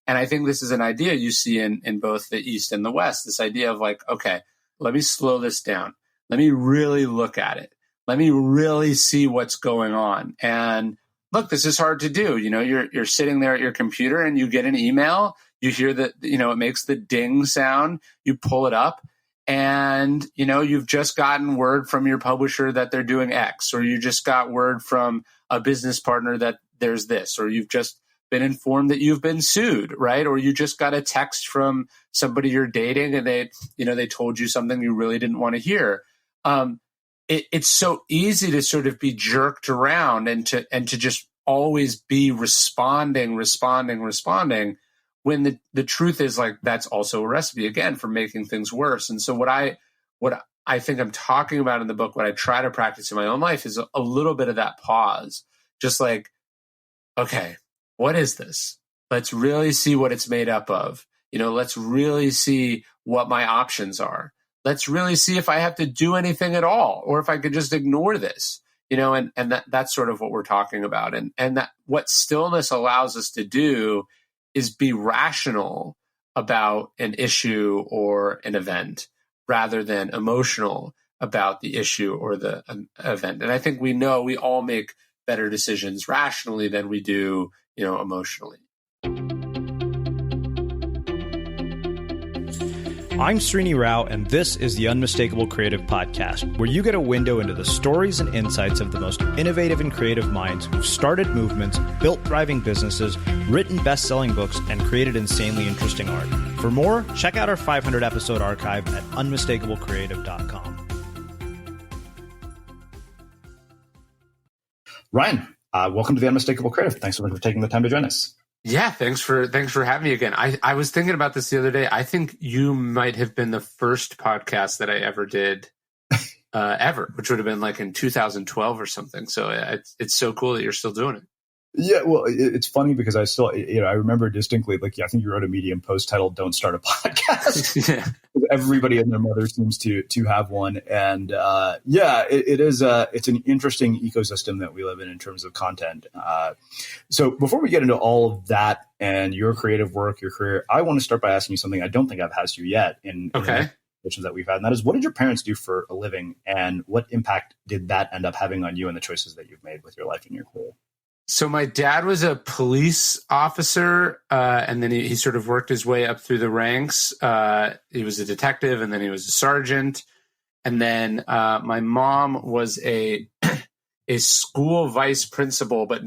And I think this is an idea you see in both the East and the West, this idea of like, okay, let me slow this down. Let me really look at it. Let me really see what's going on. And look, this is hard to do. You're sitting there at your computer and you get an email. You hear that, it makes the ding sound. You pull it up and, you've just gotten word from your publisher that they're doing X, or you just got word from a business partner that there's this, or you've just been informed that you've been sued, right? Or you just got a text from somebody you're dating and they told you something you really didn't want to hear. It's so easy to sort of be jerked around and to just always be responding, when the truth is like, that's also a recipe again for making things worse. And so what I think I'm talking about in the book, what I try to practice in my own life is a little bit of that pause, just like, okay, what is this? Let's really see what it's made up of. Let's really see what my options are. Let's really see if I have to do anything at all, or if I could just ignore this, and that's sort of what we're talking about. And that what stillness allows us to do is be rational about an issue or an event rather than emotional about the issue or the event. And I think we all make better decisions rationally than we do, emotionally. I'm Srini Rao, and this is the Unmistakable Creative Podcast, where you get a window into the stories and insights of the most innovative and creative minds who've started movements, built thriving businesses, written best-selling books, and created insanely interesting art. For more, check out our 500-episode archive at unmistakablecreative.com. Ryan, welcome to the Unmistakable Creative. Thanks so much for taking the time to join us. Yeah, thanks for having me again. I was thinking about this the other day. I think you might have been the first podcast that I ever did, ever, which would have been like in 2012 or something. So it's so cool that you're still doing it. Yeah, well, it's funny because I still, I remember distinctly, like, I think you wrote a Medium post titled "Don't Start a Podcast." Yeah. Everybody and their mother seems to have one, and it is it's an interesting ecosystem that we live in terms of content. So before we get into all of that and your creative work, your career, I want to start by asking you something I don't think I've asked you yet in the conversations that we've had, and that is, what did your parents do for a living, and what impact did that end up having on you and the choices that you've made with your life and your career? So my dad was a police officer, and then he sort of worked his way up through the ranks. He was a detective, and then he was a sergeant. And then my mom was a school vice principal, but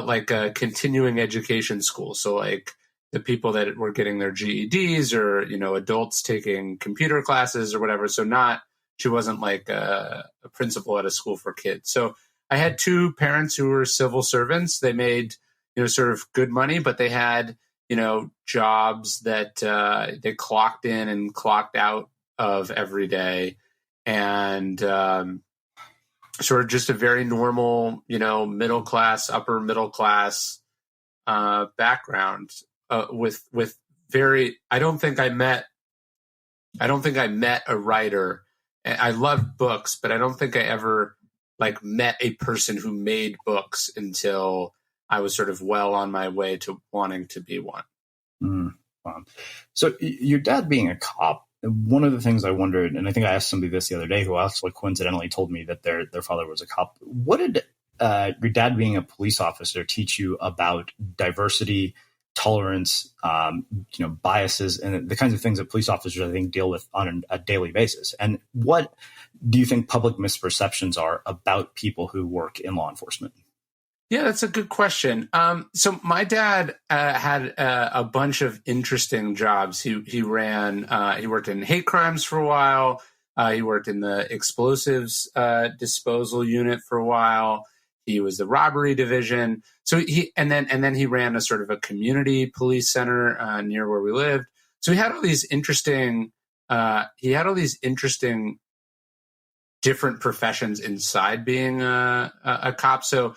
like a continuing education school. So like the people that were getting their GEDs, or adults taking computer classes or whatever. So she wasn't like a principal at a school for kids. So I had two parents who were civil servants. They made, sort of good money, but they had, jobs that they clocked in and clocked out of every day. And sort of just a very normal, middle class, upper middle class background with very, I don't think I met a writer. I loved books, but I don't think I ever met a person who made books until I was sort of well on my way to wanting to be one. Wow. So your dad being a cop, one of the things I wondered, and I think I asked somebody this the other day who actually coincidentally told me that their father was a cop. What did your dad being a police officer teach you about diversity, tolerance, biases, and the kinds of things that police officers, I think, deal with on a daily basis? And what do you think public misperceptions are about people who work in law enforcement? Yeah, that's a good question. So my dad had a bunch of interesting jobs. He worked in hate crimes for a while. He worked in the explosives disposal unit for a while. He was the robbery division. So he ran a sort of a community police center near where we lived. So he had all these interesting different professions inside being a cop. So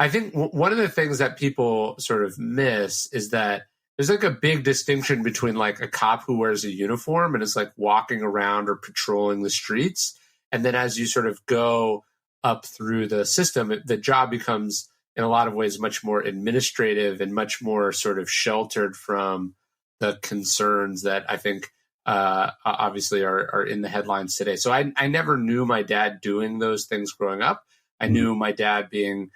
I think one of the things that people sort of miss is that there's like a big distinction between like a cop who wears a uniform and is like walking around or patrolling the streets. And then as you sort of go up through the system, the job becomes in a lot of ways much more administrative and much more sort of sheltered from the concerns that I think obviously are in the headlines today. So I never knew my dad doing those things growing up. I knew my dad being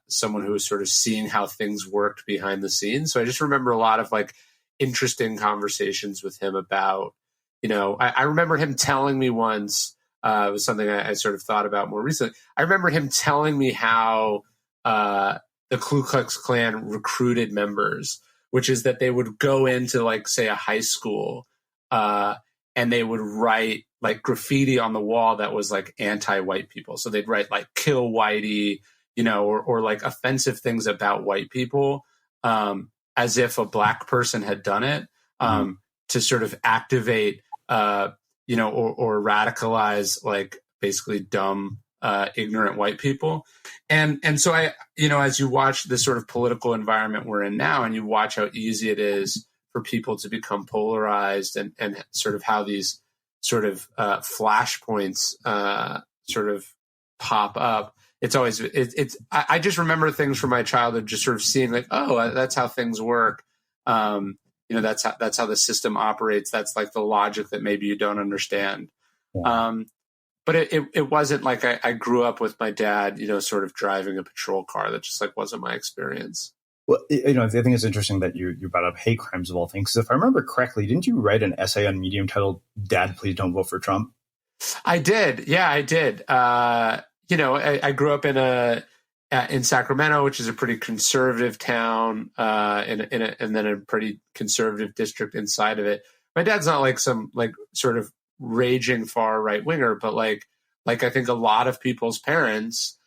someone who was sort of seeing how things worked behind the scenes. So I just remember a lot of like interesting conversations with him about, I remember him telling me once, it was something I sort of thought about more recently. I remember him telling me how the Ku Klux Klan recruited members, which is that they would go into like, say, a high school and they would write like graffiti on the wall that was like anti-white people. So they'd write like kill whitey, or like offensive things about white people, as if a black person had done it, to sort of activate, or radicalize like basically dumb, ignorant white people. And so I, as you watch this sort of political environment we're in now, and you watch how easy it is for people to become polarized and sort of how these sort of flashpoints sort of pop up. It's always, I just remember things from my childhood, just sort of seeing like, oh, that's how things work. That's how the system operates. That's like the logic that maybe you don't understand. Yeah. But it wasn't like I grew up with my dad, sort of driving a patrol car. That just like wasn't my experience. Well, I think it's interesting that you brought up hate crimes of all things. Because if I remember correctly, didn't you write an essay on Medium titled "Dad, Please Don't Vote for Trump"? I did. Yeah, I did. I grew up in Sacramento, which is a pretty conservative town, and then a pretty conservative district inside of it. My dad's not like some like sort of raging far right winger, but like I think a lot of people's parents.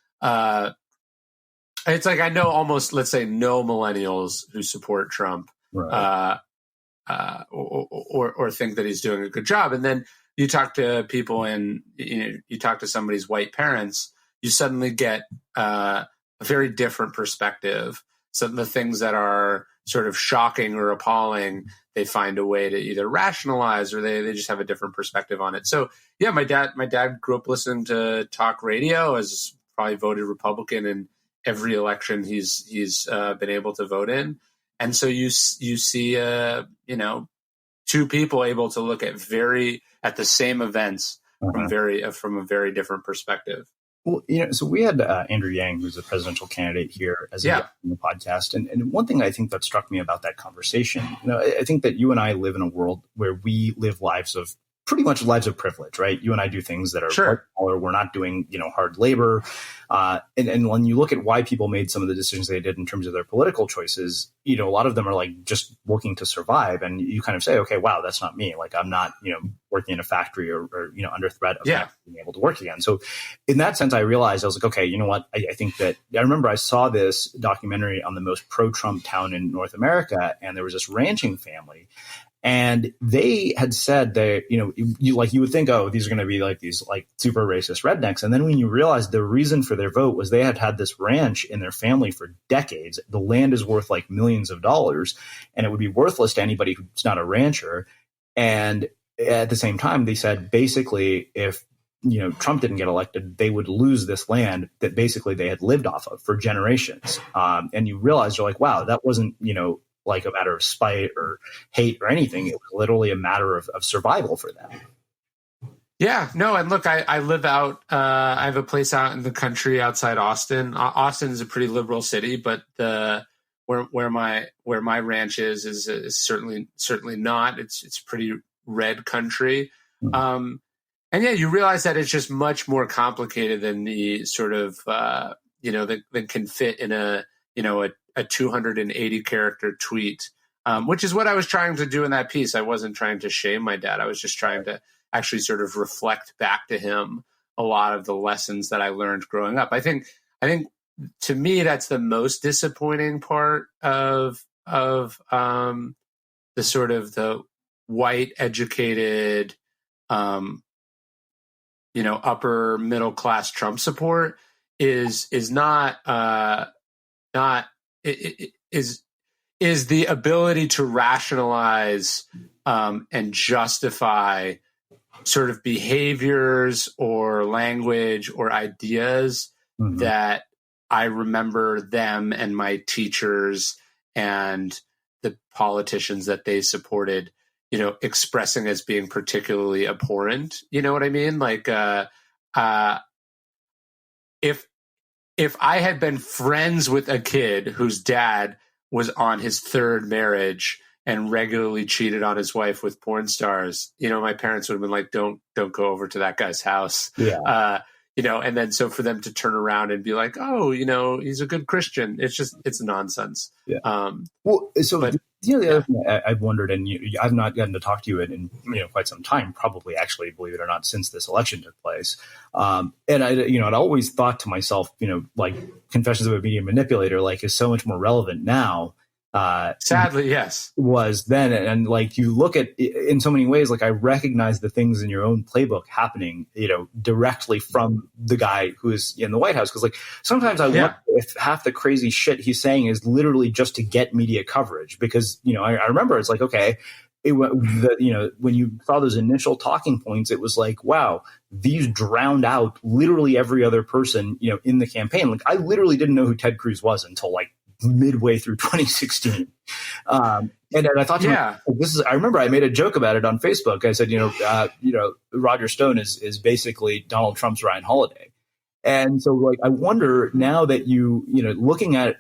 It's like I know almost, let's say, no millennials who support Trump, right. Or think that he's doing a good job. And then you talk to people and you talk to somebody's white parents, you suddenly get a very different perspective. So the things that are sort of shocking or appalling, they find a way to either rationalize or they just have a different perspective on it. So yeah, my dad grew up listening to talk radio, has probably voted Republican in every election he's been able to vote in. And so you see two people able to look at the same events from a very different perspective. Well, so we had Andrew Yang, who's a presidential candidate here, as a guest on the podcast. And one thing I think that struck me about that conversation, I think that you and I live in a world where we live lives of pretty much lives of privilege, right? You and I do things that are smaller. We're not doing, hard labor. And when you look at why people made some of the decisions they did in terms of their political choices, a lot of them are like just looking to survive. And you kind of say, okay, wow, that's not me. Like I'm not, working in a factory or under threat of not being able to work again. So in that sense, I realized I was like, okay, you know what? I think that I remember I saw this documentary on the most pro-Trump town in North America, and there was this ranching family. And they had said that, you would think, oh, these are going to be like these like super racist rednecks. And then when you realize the reason for their vote was they had this ranch in their family for decades. The land is worth like millions of dollars, and it would be worthless to anybody who's not a rancher. And at the same time, they said basically if Trump didn't get elected, they would lose this land that basically they had lived off of for generations. And you realize you're like, wow, that wasn't, like a matter of spite or hate or anything. It was literally a matter of survival for them. Yeah, no. And look, I live out, I have a place out in the country outside Austin. Austin is a pretty liberal city, but where my ranch is certainly not. It's pretty red country. Mm-hmm. And yeah, you realize that it's just much more complicated than the sort of, that can fit in a 280 character tweet, which is what I was trying to do in that piece. I wasn't trying to shame my dad. I was just trying to actually sort of reflect back to him a lot of the lessons that I learned growing up. I think to me, that's the most disappointing part of the sort of the white educated, upper middle class Trump support is the ability to rationalize and justify sort of behaviors or language or ideas that I remember them and my teachers and the politicians that they supported, expressing as being particularly abhorrent. You know what I mean? Like, if I had been friends with a kid whose dad was on his third marriage and regularly cheated on his wife with porn stars, my parents would have been like, don't go over to that guy's house. Yeah. And then so for them to turn around and be like, oh, he's a good Christian. It's nonsense. Yeah. The other thing I've wondered, and I've not gotten to talk to you in quite some time, probably actually, believe it or not, since this election took place. And I'd always thought to myself, like Confessions of a Media Manipulator, like is so much more relevant now. Sadly, yes, was then. And like you look at in so many ways, like I recognize the things in your own playbook happening, directly from the guy who is in the White House. Cause like sometimes I wonder if half the crazy shit he's saying is literally just to get media coverage, because, I remember it's like, okay, when you saw those initial talking points, it was like, wow, these drowned out literally every other person, in the campaign. Like I literally didn't know who Ted Cruz was until like midway through 2016. And then I thought, I remember I made a joke about it on Facebook. I said, Roger Stone is basically Donald Trump's Ryan Holiday. And so like, I wonder now that looking at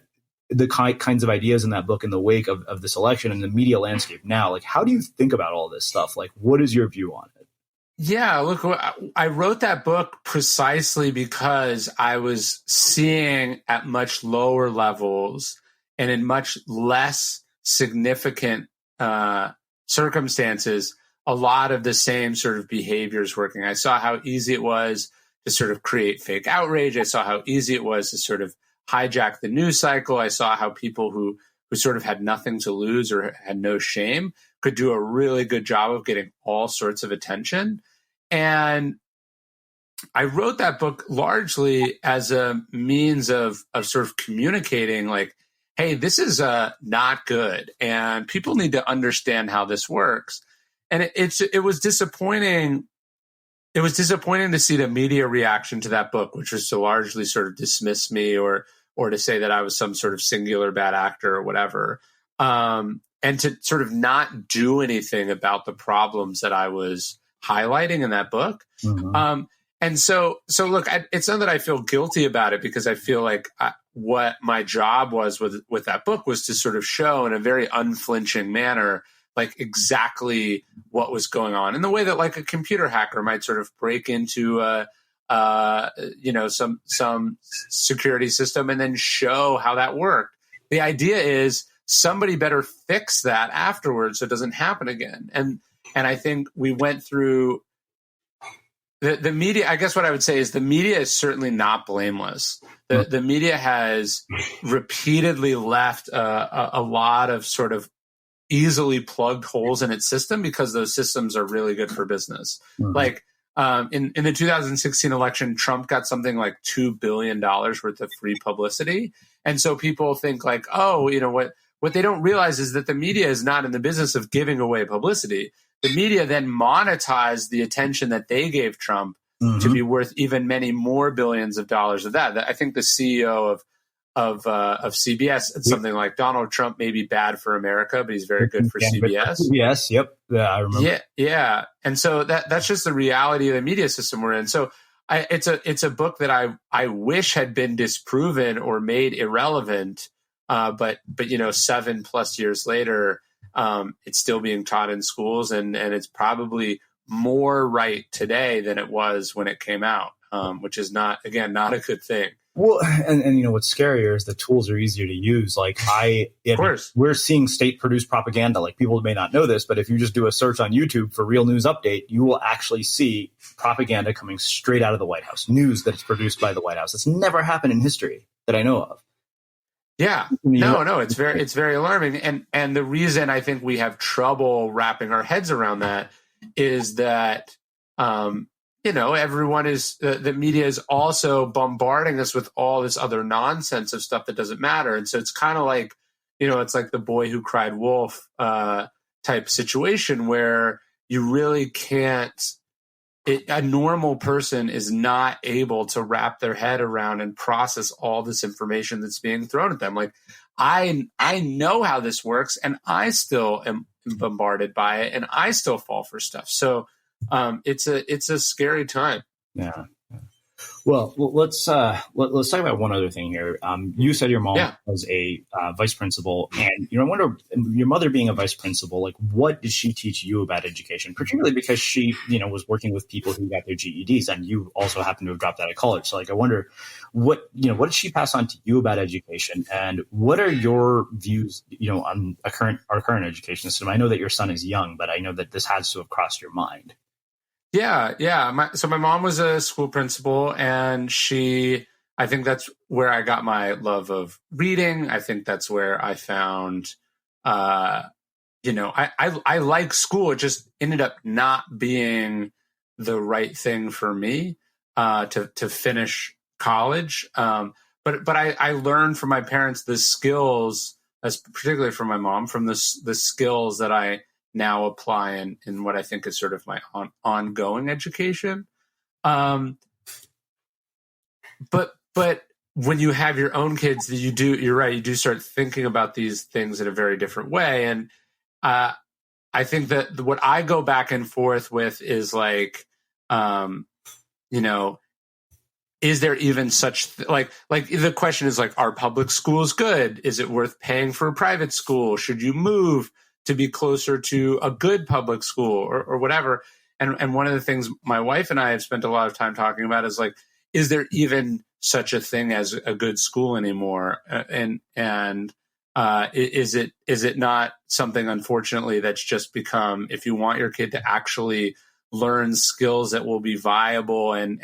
the kinds of ideas in that book in the wake of this election and the media landscape now, like, how do you think about all this stuff? Like, what is your view on it? Yeah, look, I wrote that book precisely because I was seeing at much lower levels and in much less significant circumstances a lot of the same sort of behaviors working. I saw how easy it was to sort of create fake outrage. I saw how easy it was to sort of hijack the news cycle. I saw how people who sort of had nothing to lose or had no shame could do a really good job of getting all sorts of attention. And I wrote that book largely as a means of sort of communicating like, hey, this is not good. And people need to understand how this works. And it was disappointing. It was disappointing to see the media reaction to that book, which was to largely sort of dismiss me or to say that I was some sort of singular bad actor or whatever. And to sort of not do anything about the problems that I was highlighting in that book. Mm-hmm. And so look, it's not that I feel guilty about it, because I feel like what my job was with that book was to sort of show in a very unflinching manner, like exactly what was going on in the way that like a computer hacker might sort of break into some security system and then show how that worked. The idea is somebody better fix that afterwards so it doesn't happen again. And I think we went through the media. I guess what I would say is the media is certainly not blameless. The media has repeatedly left a lot of sort of easily plugged holes in its system because those systems are really good for business. Mm-hmm. Like in the 2016 election, Trump got something like $2 billion worth of free publicity. And so people think like, oh, what they don't realize is that the media is not in the business of giving away publicity. The media then monetized the attention that they gave Trump mm-hmm. to be worth even many more billions of dollars of that. I think the CEO of CBS said something like Donald Trump may be bad for America, but he's very good for CBS. Yes, yep, yeah, I remember. Yeah, and so that's just the reality of the media system we're in. So it's a book that I wish had been disproven or made irrelevant, but 7+ years later. It's still being taught in schools, and it's probably more right today than it was when it came out, which is not a good thing. Well, and what's scarier is the tools are easier to use. Like we're seeing state-produced propaganda. Like people may not know this, but if you just do a search on YouTube for Real News Update, you will actually see propaganda coming straight out of the White House, news that is produced by the White House. It's never happened in history that I know of. Yeah, no, it's very alarming. And the reason I think we have trouble wrapping our heads around that is that, everyone the media is also bombarding us with all this other nonsense of stuff that doesn't matter. And so it's kind of like, it's like the boy who cried wolf type situation where you really can't, a normal person is not able to wrap their head around and process all this information that's being thrown at them. Like, I know how this works, and I still am bombarded by it, and I still fall for stuff. So it's a scary time. Yeah. Well, let's talk about one other thing here. You said your mom was a vice principal, and I wonder, your mother being a vice principal, like, what did she teach you about education? Particularly because she, was working with people who got their GEDs, and you also happen to have dropped out of college. So, like, I wonder what did she pass on to you about education, and what are your views, on our current education system? I know that your son is young, but I know that this has to have crossed your mind. Yeah. So my mom was a school principal, and I think that's where I got my love of reading. I think that's where I found, I like school. It just ended up not being the right thing for me to finish college. But I learned from my parents the skills, as particularly from my mom, from the skills that I now apply in what I think is sort of my ongoing education. But when you have your own kids, you're right, you do start thinking about these things in a very different way. And I think that what I go back and forth with is like, is there even such like the question is like, are public schools good? Is it worth paying for a private school? Should you move to be closer to a good public school or whatever? And one of the things my wife and I have spent a lot of time talking about is like, is there even such a thing as a good school anymore? And is it not something, unfortunately, that's just become, if you want your kid to actually learn skills that will be viable and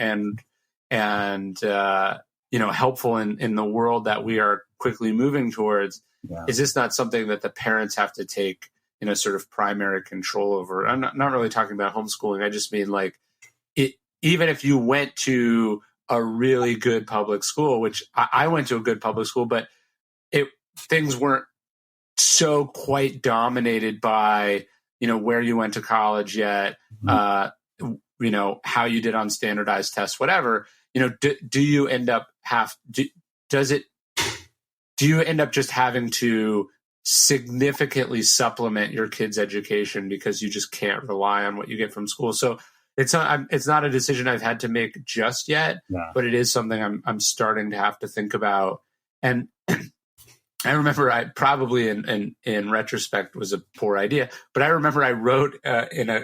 helpful in the world that we are quickly moving towards, is this not something that the parents have to take, sort of primary control over? I'm not really talking about homeschooling. I just mean like, even if you went to a really good public school, which I went to a good public school, but things weren't so quite dominated by, where you went to college yet, how you did on standardized tests, whatever, do you end up do you end up just having to significantly supplement your kid's education because you just can't rely on what you get from school? So it's not a decision I've had to make just yet, but it is something I'm starting to have to think about. And I remember I probably in retrospect was a poor idea, but I remember I wrote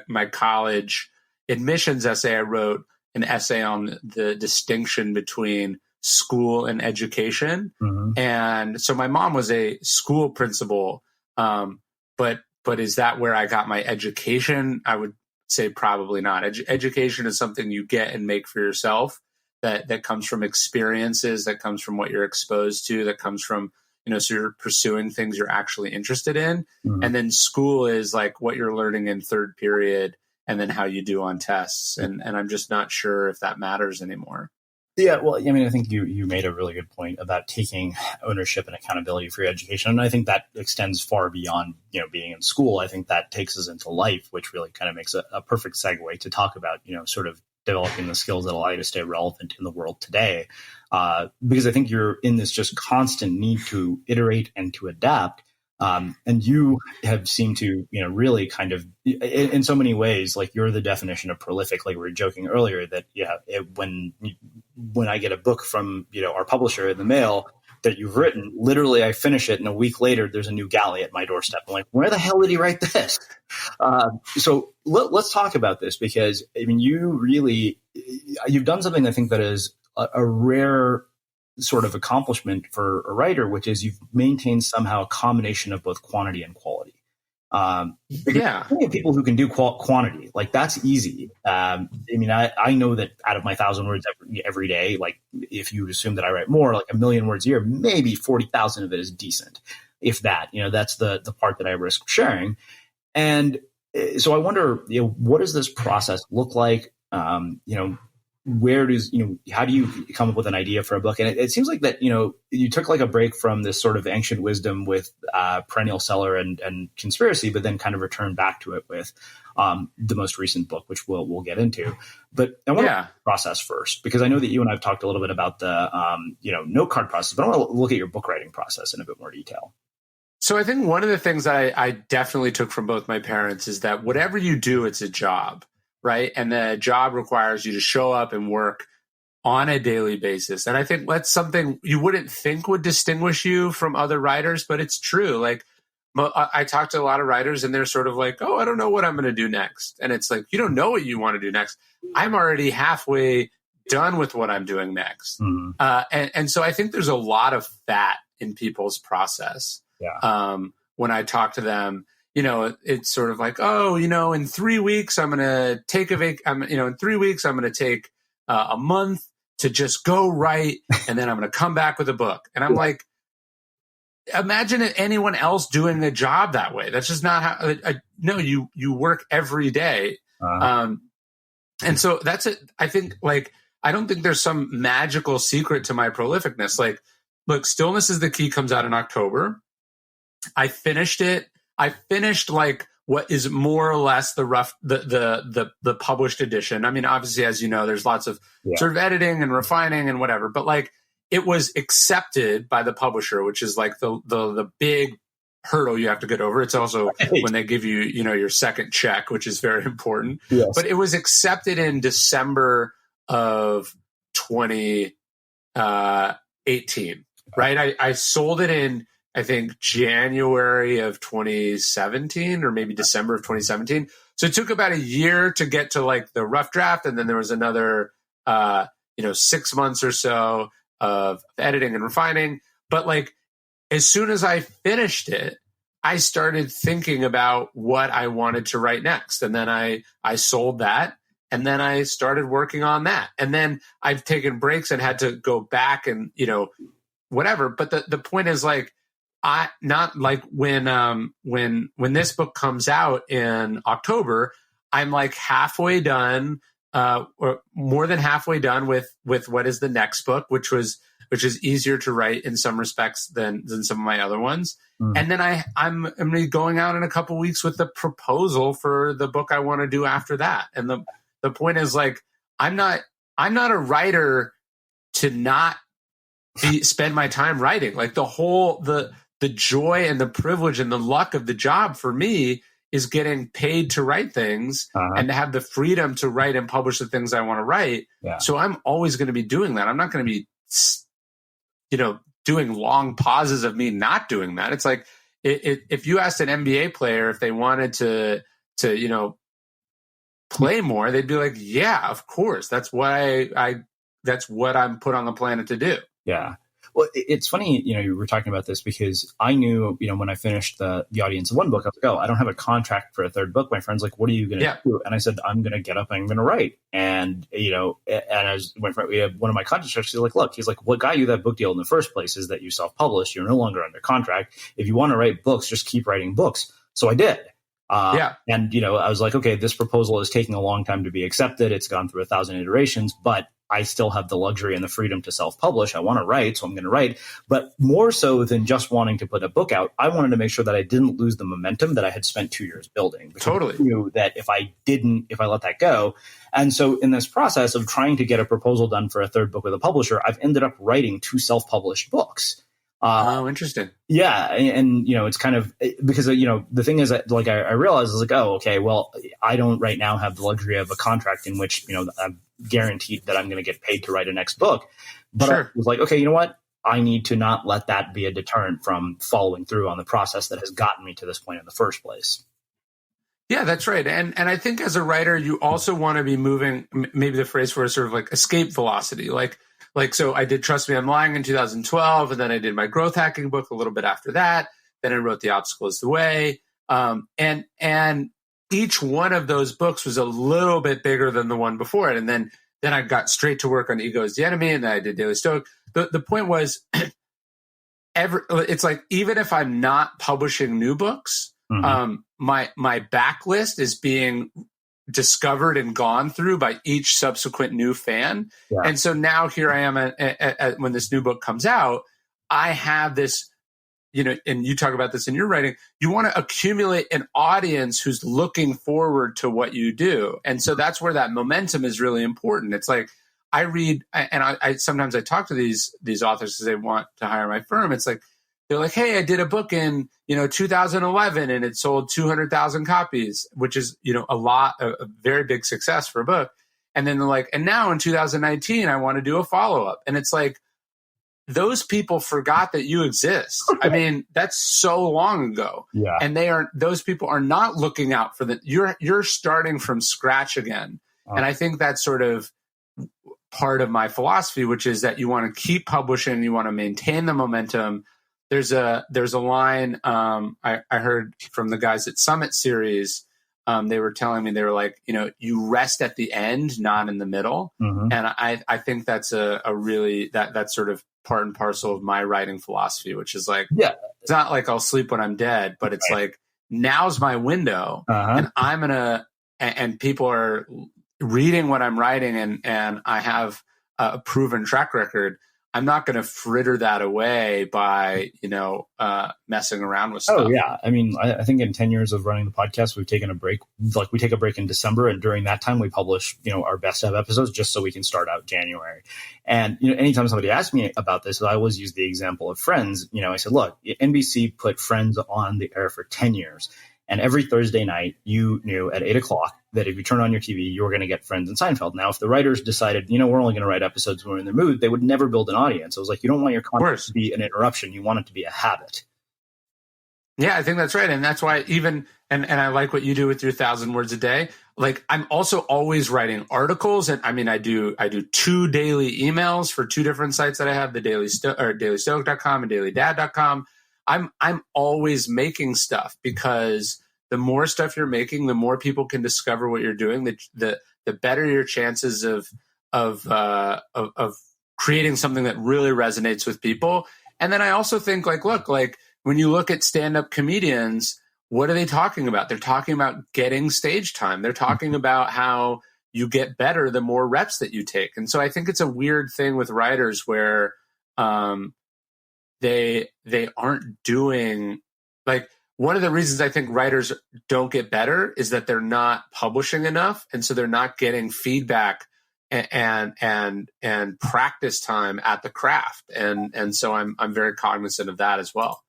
my college admissions essay, I wrote an essay on the distinction between school and education. Mm-hmm. And so my mom was a school principal, but is that where I got my education? I would say probably not. Education is something you get and make for yourself, that comes from experiences, that comes from what you're exposed to, that comes from, so you're pursuing things you're actually interested in. Mm-hmm. And then school is like what you're learning in third period and then how you do on tests. And I'm just not sure if that matters anymore. Yeah, well, I mean, I think you made a really good point about taking ownership and accountability for your education. And I think that extends far beyond, being in school. I think that takes us into life, which really kind of makes a perfect segue to talk about, sort of developing the skills that allow you to stay relevant in the world today. Because I think you're in this just constant need to iterate and to adapt. And you have seemed to, really kind of, in so many ways, like you're the definition of prolific. Like we were joking earlier that, when I get a book from, our publisher in the mail that you've written, literally I finish it and a week later, there's a new galley at my doorstep. I'm like, where the hell did he write this? So let's talk about this, because I mean, you've done something I think that is a rare sort of accomplishment for a writer, which is you've maintained somehow a combination of both quantity and quality. People who can do quantity, like that's easy. I mean, I know that out of my 1,000 words every day, like if you assume that I write more, like 1 million words a year, maybe 40,000 of it is decent. If that, that's the part that I risk sharing. And so I wonder, what does this process look like? how do you come up with an idea for a book? And it seems like that, you took like a break from this sort of ancient wisdom with Perennial Seller and Conspiracy, but then kind of returned back to it with the most recent book, which we'll get into. But I want to process first, because I know that you and I have talked a little bit about the note card process, but I want to look at your book writing process in a bit more detail. So I think one of the things that I definitely took from both my parents is that whatever you do, it's a job, right? And the job requires you to show up and work on a daily basis. And I think that's something you wouldn't think would distinguish you from other writers, but it's true. Like, I talk to a lot of writers and they're sort of like, oh, I don't know what I'm going to do next. And it's like, you don't know what you want to do next. I'm already halfway done with what I'm doing next. Mm-hmm. And so I think there's a lot of fat in people's process. Yeah. When I talk to them, it's sort of like, oh, in 3 weeks, I'm going to take in 3 weeks, I'm going to take a month to just go write. And then I'm going to come back with a book. And I'm like, imagine anyone else doing the job that way. That's just not how, no, you work every day. And so that's it. I think I don't think there's some magical secret to my prolificness. Like, look, Stillness is the Key comes out in October. I finished it. I finished what is more or less the published edition. I mean, obviously, as you know, there's lots of sort of editing and refining and whatever, but it was accepted by the publisher, which is the big hurdle you have to get over. It's also when they give you, your second check, which is very important. Yes. But it was accepted in December of 2018, right? I sold it in, I think, January of 2017 or maybe December of 2017. So it took about a year to get to the rough draft. And then there was another, 6 months or so of editing and refining. But as soon as I finished it, I started thinking about what I wanted to write next. And then I sold that. And then I started working on that. And then I've taken breaks and had to go back and, whatever. But the point is when this book comes out in October, I'm halfway done, or more than halfway done with what is the next book, which is easier to write in some respects than some of my other ones. Mm. And then I'm going to be going out in a couple of weeks with the proposal for the book I want to do after that. And the point is I'm not a writer to not spend my time writing. The joy and the privilege and the luck of the job for me is getting paid to write things and to have the freedom to write and publish the things I want to write. Yeah. So I'm always going to be doing that. I'm not going to be, doing long pauses of me not doing that. It's like if you asked an NBA player if they wanted to play more, they'd be like, yeah, of course. That's what that's what I'm put on the planet to do. Yeah. Well, it's funny, you were talking about this because I knew, when I finished the Audience of One book, I was like, oh, I don't have a contract for a third book. My friend's like, what are you going to do? And I said, I'm going to get up and I'm going to write. And, and as my friend, we had one of my contracts, he's like, what got you that book deal in the first place is that you self-published. You're no longer under contract. If you want to write books, just keep writing books. So I did. And, I was like, okay, this proposal is taking a long time to be accepted. It's gone through 1,000 iterations, but I still have the luxury and the freedom to self-publish. I want to write, so I'm going to write. But more so than just wanting to put a book out, I wanted to make sure that I didn't lose the momentum that I had spent 2 years building. Totally. I knew that if I let that go. And so in this process of trying to get a proposal done for a third book with a publisher, I've ended up writing 2 self-published books. Interesting. Yeah. And, it's kind of because, the thing is that I realized oh, okay, well, I don't right now have the luxury of a contract in which, I'm guaranteed that I'm going to get paid to write a next book. But I was like, okay, you know what? I need to not let that be a deterrent from following through on the process that has gotten me to this point in the first place. Yeah, that's right. And I think as a writer, you also want to be moving, maybe the phrase for sort of escape velocity, so I did Trust Me, I'm Lying in 2012, and then I did my growth hacking book a little bit after that. Then I wrote The Obstacle is the Way. And each one of those books was a little bit bigger than the one before it. And then I got straight to work on Ego is the Enemy, and then I did Daily Stoic. The point was, it's even if I'm not publishing new books, my backlist is being discovered and gone through by each subsequent new fan. Yeah. And so now here I am when this new book comes out, I have this, and you talk about this in your writing, you want to accumulate an audience who's looking forward to what you do. And so that's where that momentum is really important. It's like, I read, and I sometimes I talk to these authors because they want to hire my firm. It's like, they're like, hey, I did a book in, 2011 and it sold 200,000 copies, which is, a very big success for a book. And then they're like, and now in 2019, I want to do a follow-up. And it's like, those people forgot that you exist. I mean, that's so long ago. Yeah. And those people are not looking out for you're starting from scratch again. And I think that's sort of part of my philosophy, which is that you want to keep publishing, you want to maintain the momentum. There's a line I heard from the guys at Summit Series. They were telling me, they were like, you rest at the end, not in the middle. Mm-hmm. And I think that's a really that's sort of part and parcel of my writing philosophy, which is like, it's not like I'll sleep when I'm dead, but it's like, now's my window, and I'm gonna, and people are reading what I'm writing, and I have a proven track record. I'm not going to fritter that away by, messing around with stuff. Oh, yeah. I mean, I think in 10 years of running the podcast, we've taken a break. Like, we take a break in December, and during that time, we publish, our best of episodes just so we can start out January. And, anytime somebody asks me about this, I always use the example of Friends. I said, look, NBC put Friends on the air for 10 years. And every Thursday night, you knew at 8 o'clock that if you turn on your TV, you were going to get Friends and Seinfeld. Now, if the writers decided, we're only going to write episodes when we're in the mood, they would never build an audience. It was like, you don't want your content to be an interruption. You want it to be a habit. Yeah, I think that's right. And that's why and I like what you do with your 1,000 words a day. Like, I'm also always writing articles. And I mean, I do 2 daily emails for 2 different sites that I have, the dailystoic.com and dailydad.com. I'm always making stuff, because the more stuff you're making, the more people can discover what you're doing. The better your chances of creating something that really resonates with people. And then I also think, look, when you look at stand-up comedians, what are they talking about? They're talking about getting stage time. They're talking about how you get better the more reps that you take. And so I think it's a weird thing with writers where they aren't doing, one of the reasons I think writers don't get better is that they're not publishing enough, and so they're not getting feedback and practice time at the craft, and so I'm very cognizant of that as well.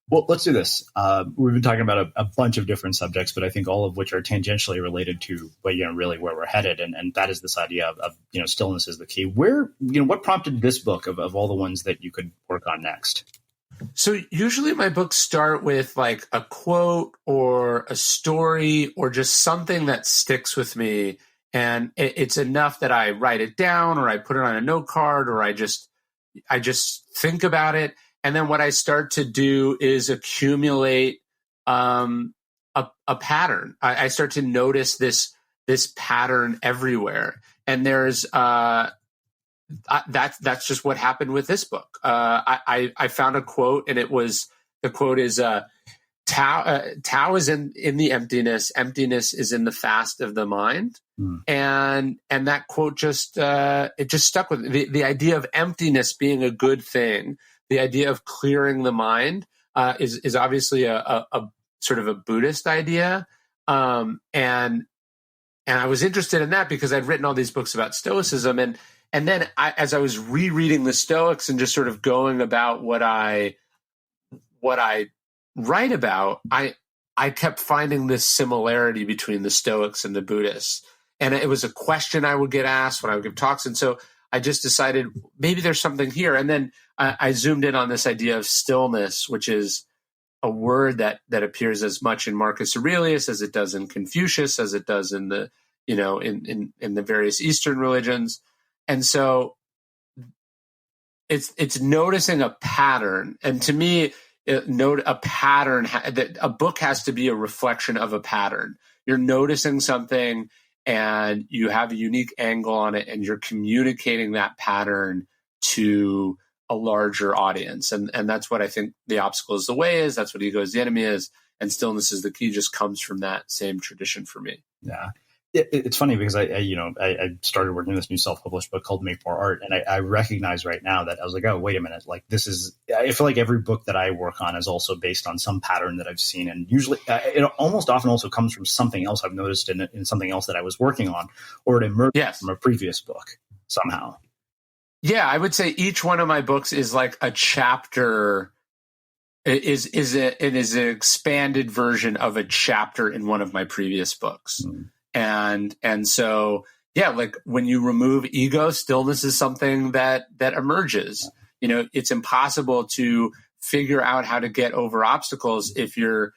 Well, let's do this. We've been talking about a bunch of different subjects, but I think all of which are tangentially related to really where we're headed, and that is this idea of stillness is the key. Where what prompted this book of all the ones that you could work on next? So usually my books start with like a quote or a story or just something that sticks with me. And it's enough that I write it down, or I put it on a note card, or I just think about it. And then what I start to do is accumulate a pattern. I start to notice this pattern everywhere. And there's that's just what happened with this book. I found a quote, and the quote is Tao is in the emptiness. Emptiness is in the fast of the mind. And that quote just stuck with me. The idea of emptiness being a good thing, the idea of clearing the mind is obviously a sort of a Buddhist idea. And I was interested in that because I'd written all these books about Stoicism, and then as I was rereading the Stoics and just sort of going about what I write about, I kept finding this similarity between the Stoics and the Buddhists. And it was a question I would get asked when I would give talks. And so I just decided maybe there's something here. And then I zoomed in on this idea of stillness, which is a word that appears as much in Marcus Aurelius as it does in Confucius, as it does in the, in the various Eastern religions. And so it's noticing a pattern. And to me, note a pattern, that a book has to be a reflection of a pattern. You're noticing something and you have a unique angle on it, and you're communicating that pattern to a larger audience. And that's what I think The Obstacle is the Way is. That's what Ego is the Enemy is. And Stillness is the Key just comes from that same tradition for me. Yeah. It's funny because I started working on this new self-published book called Make More Art. And I recognize right now that I was like, oh, wait a minute. Like I feel like every book that I work on is also based on some pattern that I've seen. And usually it almost often also comes from something else I've noticed in something else that I was working on, or it emerged from a previous book somehow. Yeah, I would say each one of my books is like a chapter. It is an expanded version of a chapter in one of my previous books. And so, yeah, like when you remove ego, stillness is something that emerges. It's impossible to figure out how to get over obstacles if your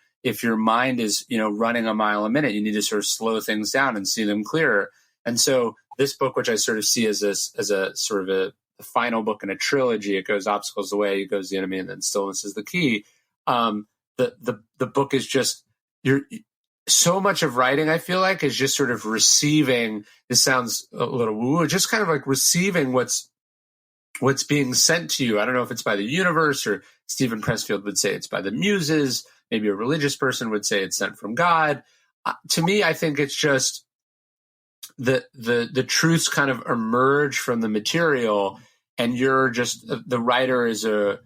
mind is, running a mile a minute. You need to sort of slow things down and see them clearer. And so this book, which I sort of see as a sort of a final book in a trilogy, it goes obstacles away, it goes the enemy, and then stillness is the key. The book is just so much of writing, I feel like, is just sort of receiving. This sounds a little woo, just kind of like receiving what's being sent to you. I don't know if it's by the universe, or Stephen Pressfield would say it's by the muses. Maybe a religious person would say it's sent from God. To me, I think it's just the truths kind of emerge from the material, and you're just the writer is a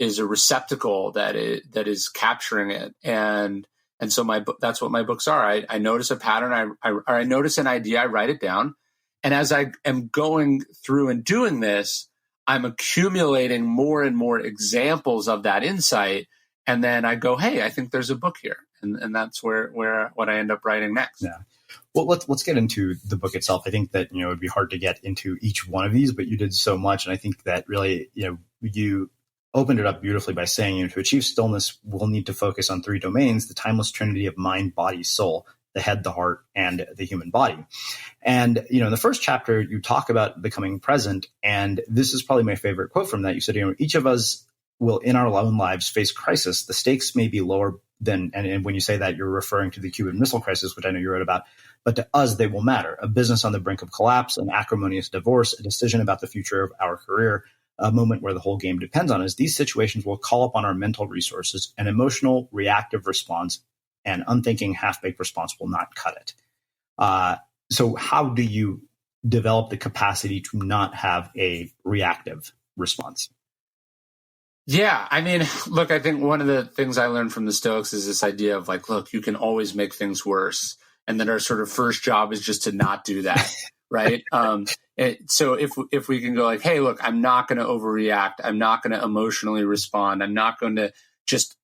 receptacle that is capturing it. And so that's what my books are. I notice a pattern, I notice an idea, I write it down. And as I am going through and doing this, I'm accumulating more and more examples of that insight. And then I go, hey, I think there's a book here. And that's where what I end up writing next. Yeah. Well, let's get into the book itself. I think that, it would be hard to get into each one of these, but you did so much. And I think that really, you opened it up beautifully by saying, to achieve stillness, we'll need to focus on three domains: the timeless trinity of mind, body, soul, the head, the heart, and the human body. And, in the first chapter, you talk about becoming present. And this is probably my favorite quote from that. You said, each of us will in our own lives face crisis. The stakes may be lower than, and when you say that, you're referring to the Cuban Missile Crisis, which I know you wrote about, but to us, they will matter. A business on the brink of collapse, an acrimonious divorce, a decision about the future of our career, a moment where the whole game depends on us. These situations will call upon our mental resources. An emotional, reactive response and unthinking, half-baked response will not cut it. So how do you develop the capacity to not have a reactive response? Yeah, I mean, look, I think one of the things I learned from the Stoics is this idea of like, look, you can always make things worse. And then our sort of first job is just to not do that. Right. So if we can go like, hey, look, I'm not going to overreact. I'm not going to emotionally respond. I'm not going to just,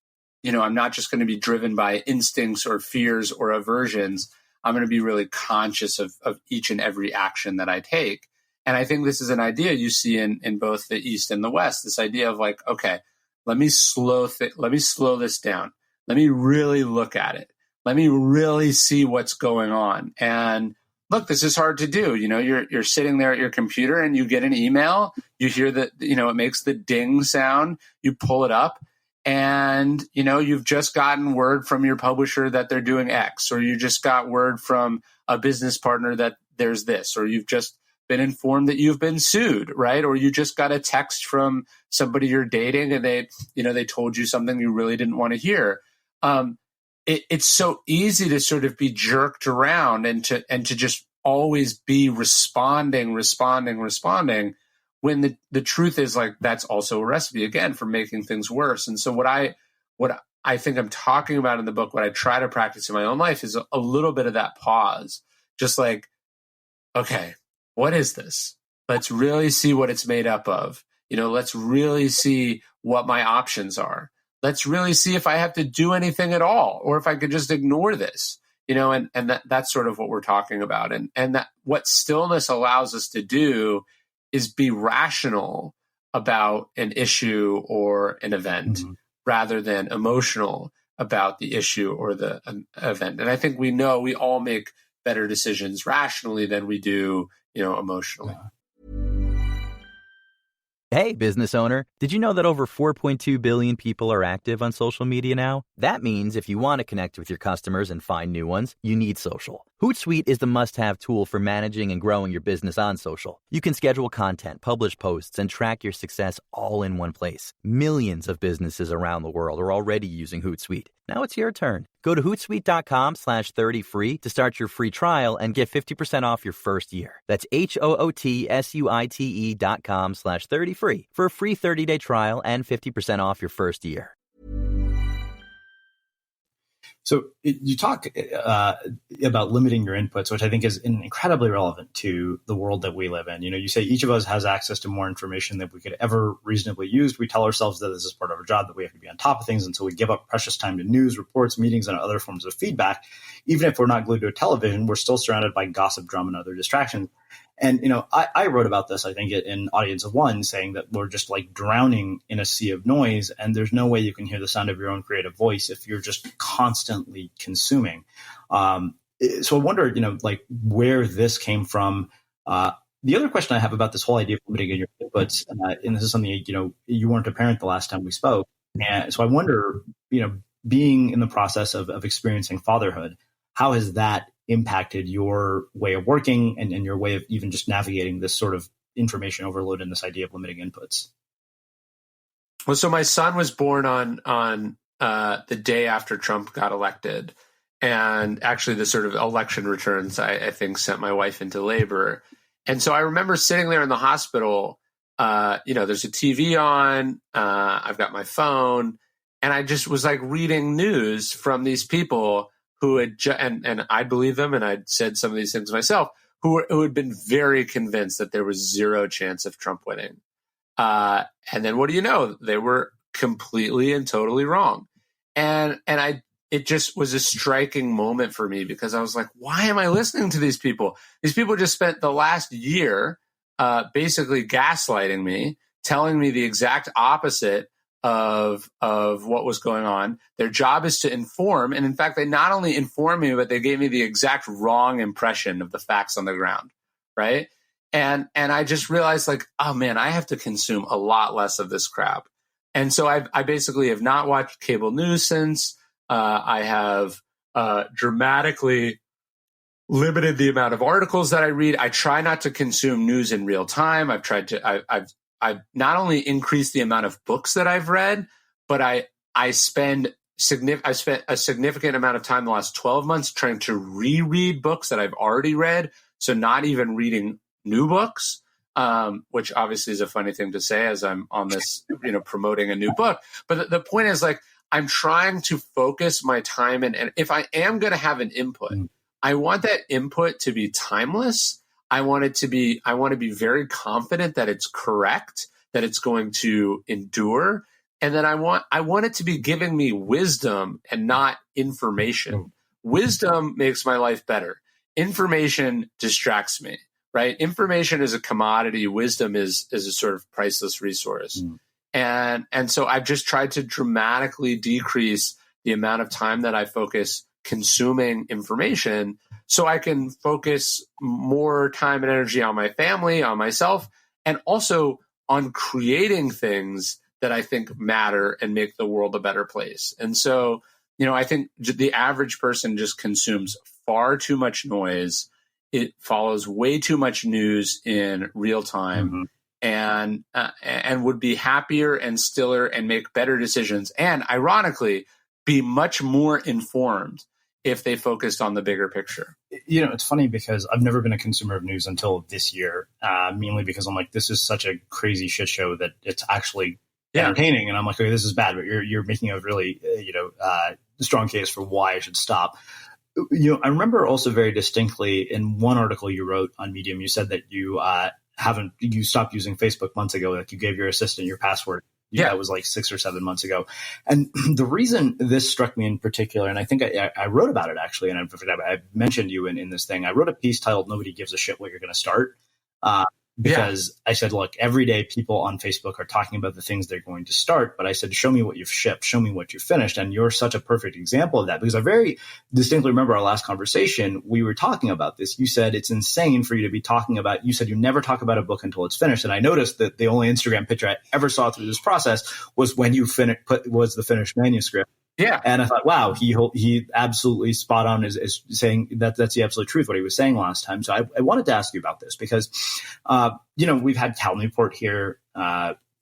I'm not just going to be driven by instincts or fears or aversions. I'm going to be really conscious of each and every action that I take. And I think this is an idea you see in both the East and the West, this idea of like, okay, let me slow this down. Let me really look at it. Let me really see what's going on. And look, this is hard to do. You're sitting there at your computer and you get an email, you hear that, it makes the ding sound, you pull it up and, you've just gotten word from your publisher that they're doing X, or you just got word from a business partner that there's this, or you've just been informed that you've been sued, right? Or you just got a text from somebody you're dating and they told you something you really didn't want to hear. It's so easy to sort of be jerked around and to just always be responding, when the truth is like, that's also a recipe again for making things worse. And so what I think I'm talking about in the book, what I try to practice in my own life is a little bit of that pause, just like, okay, what is this? Let's really see what it's made up of. Let's really see what my options are. Let's really see if I have to do anything at all, or if I could just ignore this, and that's sort of what we're talking about. And that what stillness allows us to do is be rational about an issue or an event, rather than emotional about the issue or the event. And I think we all make better decisions rationally than we do, emotionally. Yeah. Hey, business owner, did you know that over 4.2 billion people are active on social media now? That means if you want to connect with your customers and find new ones, you need social. Hootsuite is the must-have tool for managing and growing your business on social. You can schedule content, publish posts, and track your success all in one place. Millions of businesses around the world are already using Hootsuite. Now it's your turn. Go to hootsuite.com/30free to start your free trial and get 50% off your first year. That's HOOTSUITE.com/30free for a free 30-day trial and 50% off your first year. So you talk about limiting your inputs, which I think is incredibly relevant to the world that we live in. You say each of us has access to more information than we could ever reasonably use. We tell ourselves that this is part of our job, that we have to be on top of things. And so we give up precious time to news, reports, meetings, and other forms of feedback. Even if we're not glued to a television, we're still surrounded by gossip, drama, and other distractions. And, I wrote about this, I think, in Audience of One, saying that we're just like drowning in a sea of noise, and there's no way you can hear the sound of your own creative voice if you're just constantly consuming. So I wonder, where this came from. The other question I have about this whole idea of limiting your inputs, and this is something, you weren't a parent the last time we spoke. And so I wonder, being in the process of experiencing fatherhood, how has that impacted your way of working and your way of even just navigating this sort of information overload and this idea of limiting inputs? Well, so my son was born on the day after Trump got elected. And actually the sort of election returns, I think, sent my wife into labor. And so I remember sitting there in the hospital, there's a TV on, I've got my phone, and I just was like reading news from these people who had, and I believe them, and I'd said some of these things myself, who had been very convinced that there was zero chance of Trump winning. And then what do you know? They were completely and totally wrong. And it just was a striking moment for me, because I was like, why am I listening to these people? These people just spent the last year basically gaslighting me, telling me the exact opposite of what was going on. Their job is to inform. And in fact, they not only informed me, but they gave me the exact wrong impression of the facts on the ground. Right. And I just realized, like, oh man, I have to consume a lot less of this crap. And so I basically have not watched cable news since. I have dramatically limited the amount of articles that I read. I try not to consume news in real time. I've not only increased the amount of books that I've read, but I spent a significant amount of time the last 12 months trying to reread books that I've already read. So not even reading new books, which obviously is a funny thing to say as I'm on this, promoting a new book. But the point is, like, I'm trying to focus my time, and if I am going to have an input, I want that input to be timeless. I want to be very confident that it's correct, that it's going to endure. And then I want it to be giving me wisdom and not information. Wisdom makes my life better. Information distracts me, right? Information is a commodity. Wisdom is a sort of priceless resource. And so I've just tried to dramatically decrease the amount of time that I focus consuming information, so I can focus more time and energy on my family, on myself, and also on creating things that I think matter and make the world a better place. And so, I think the average person just consumes far too much noise. It follows way too much news in real time, and would be happier and stiller and make better decisions, and ironically, be much more informed if they focused on the bigger picture. It's funny because I've never been a consumer of news until this year, mainly because I'm like, this is such a crazy shit show that it's actually entertaining. And I'm like, okay, this is bad, but you're making a really, strong case for why I should stop. I remember also very distinctly in one article you wrote on Medium, you said that you stopped using Facebook months ago, like you gave your assistant your password. Yeah, it was like 6 or 7 months ago. And the reason this struck me in particular, and I think I wrote about it actually, and I mentioned you in this thing. I wrote a piece titled "Nobody Gives a Shit What You're Going to Start," because I said, look, every day people on Facebook are talking about the things they're going to start. But I said, show me what you've shipped, show me what you've finished. And you're such a perfect example of that, because I very distinctly remember our last conversation. We were talking about this. You said it's insane for you to be talking about, you said you never talk about a book until it's finished. And I noticed that the only Instagram picture I ever saw through this process was when you was the finished manuscript. Yeah. And I thought, wow, he absolutely spot on is saying that's the absolute truth, what he was saying last time. So I wanted to ask you about this because, we've had Cal Newport here,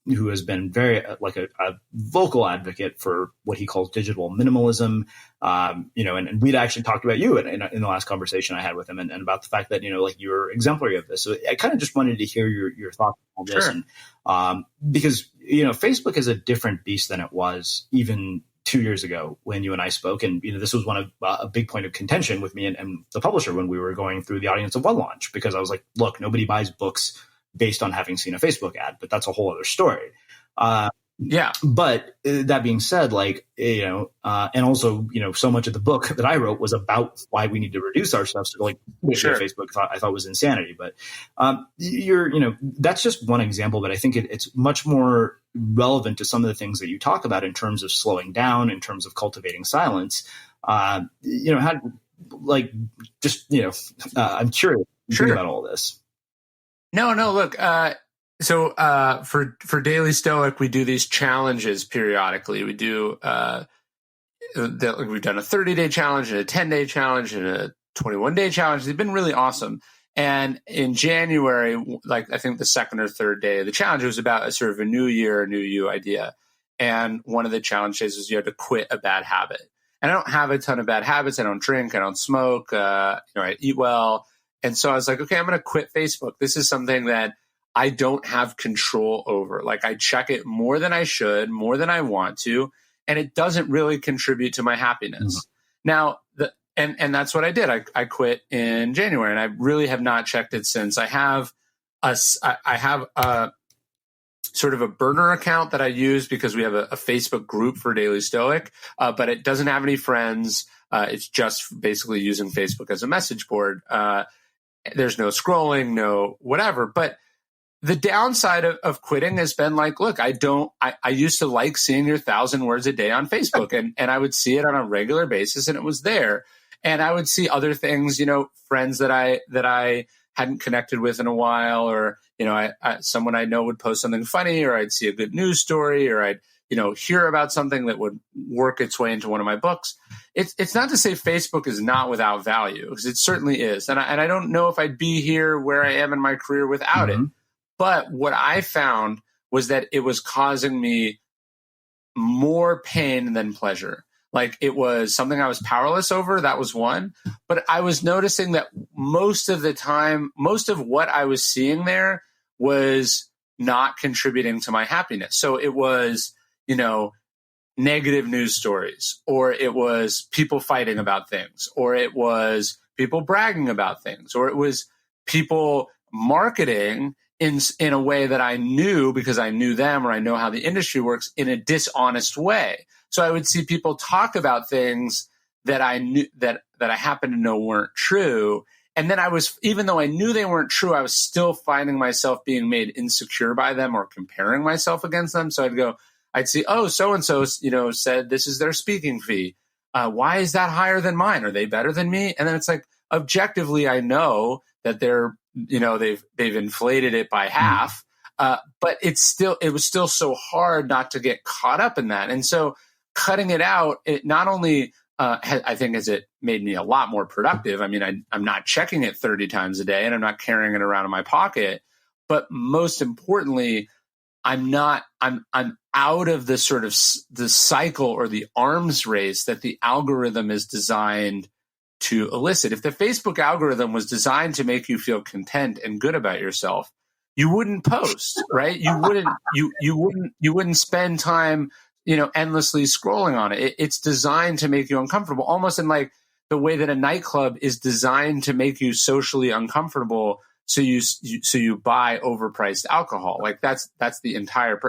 who has been very like a vocal advocate for what he calls digital minimalism. And we'd actually talked about you in the last conversation I had with him and about the fact that, like you're exemplary of this. So I kind of just wanted to hear your thoughts on this. Sure. And because, Facebook is a different beast than it was even 2 years ago when you and I spoke. And, this was one of a big point of contention with me and the publisher when we were going through the Audience of One launch, because I was like, look, nobody buys books based on having seen a Facebook ad, but that's a whole other story. Yeah. But that being said, and also, so much of the book that I wrote was about why we need to reduce our stuff. So Sure. Facebook I thought was insanity, but that's just one example, but I think it's much more relevant to some of the things that you talk about in terms of slowing down, in terms of cultivating silence. I'm curious about all this. No, look, for Daily Stoic, we do these challenges periodically. We do, we've done a 30-day challenge and a 10-day challenge and a 21-day challenge. They've been really awesome. And in January, I think the second or third day of the challenge, it was about a sort of a new year, new you idea. And one of the challenges was you had to quit a bad habit. And I don't have a ton of bad habits. I don't drink. I don't smoke. I eat well. And so I was like, okay, I'm going to quit Facebook. This is something that I don't have control over. I check it more than I should, more than I want to, and it doesn't really contribute to my happiness. Mm-hmm. Now, and that's what I did. I quit in January, and I really have not checked it since. I have a sort of a burner account that I use because we have a Facebook group for Daily Stoic, but it doesn't have any friends. It's just basically using Facebook as a message board. There's no scrolling, no whatever. But the downside of quitting has been look, I used to like seeing your 1,000 words a day on Facebook and I would see it on a regular basis and it was there. And I would see other things, friends that I hadn't connected with in a while, or, someone I know would post something funny, or I'd see a good news story, or I'd, hear about something that would work its way into one of my books. It's not to say Facebook is not without value, because it certainly is. And I don't know if I'd be here where I am in my career without it. But what I found was that it was causing me more pain than pleasure. It was something I was powerless over. That was one. But I was noticing that most of the time, most of what I was seeing there was not contributing to my happiness. So it was, negative news stories, or it was people fighting about things, or it was people bragging about things, or it was people marketing in a way that I knew because I knew them, or I know how the industry works, in a dishonest way. So I would see people talk about things that I knew that I happen to know weren't true. And then even though I knew they weren't true, I was still finding myself being made insecure by them or comparing myself against them. So I'd see, oh, so-and-so, said this is their speaking fee. Why is that higher than mine? Are they better than me? And then it's objectively, I know that they're, they've inflated it by half, but it was still so hard not to get caught up in that. And so cutting it out, it not only, I think, has it made me a lot more productive. I mean, I'm not checking it 30 times a day and I'm not carrying it around in my pocket, but most importantly, I'm out of the sort of the cycle or the arms race that the algorithm is designed to elicit. If the Facebook algorithm was designed to make you feel content and good about yourself, you wouldn't post, right? You wouldn't spend time, endlessly scrolling on it. It's designed to make you uncomfortable, almost in the way that a nightclub is designed to make you socially uncomfortable. So you buy overpriced alcohol. That's the entire.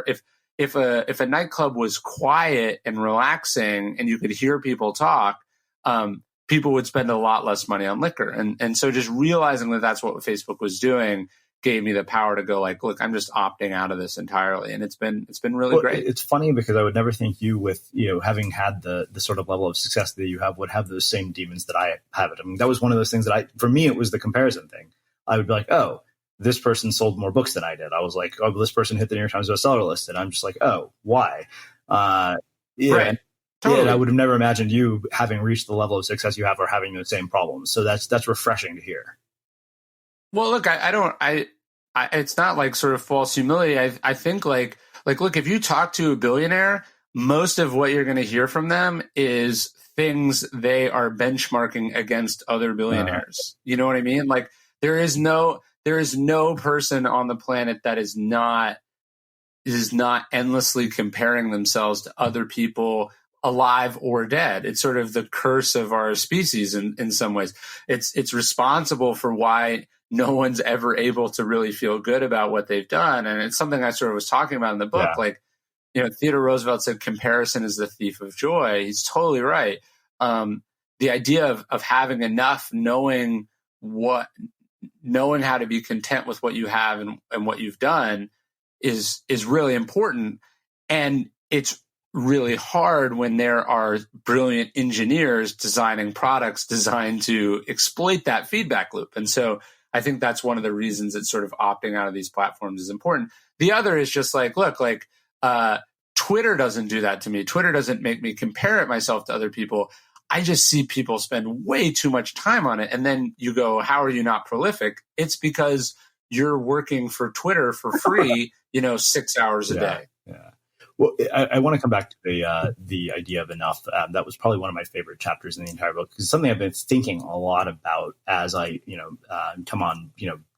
If a nightclub was quiet and relaxing and you could hear people talk, people would spend a lot less money on liquor. And so just realizing that that's what Facebook was doing gave me the power to go look, I'm just opting out of this entirely. And it's been really great. It's funny because I would never think you, with, having had the sort of level of success that you have, would have those same demons that I have. I mean, that was one of those things that for me, it was the comparison thing. I would be like, oh, this person sold more books than I did. I was like, oh, this person hit the New York Times bestseller list. And I'm just like, oh, why? Right. Totally. And I would have never imagined you having reached the level of success you have or having the same problems. So that's refreshing to hear. Well, look, I it's not like sort of false humility. I think like, look, if you talk to a billionaire, most of what you're going to hear from them is things they are benchmarking against other billionaires. You know what I mean? Like there is no person on the planet that is not endlessly comparing themselves to other people alive or dead. It's sort of the curse of our species in some ways. It's responsible for why no one's ever able to really feel good about what they've done. And it's something I sort of was talking about in the book. Like, Theodore Roosevelt said, comparison is the thief of joy. He's totally right. The idea of having enough, knowing how to be content with what you have and what you've done is really important. And it's really hard when there are brilliant engineers designing products designed to exploit that feedback loop. And so I think that's one of the reasons that sort of opting out of these platforms is important. The other is just like, look, like Twitter doesn't do that to me. Twitter doesn't make me compare myself to other people. I just see people spend way too much time on it. And then you go, how are you not prolific? It's because you're working for Twitter for free, 6 hours a day. Yeah. Well, I want to come back to the idea of enough. That was probably one of my favorite chapters in the entire book, because it's something I've been thinking a lot about as I, come on,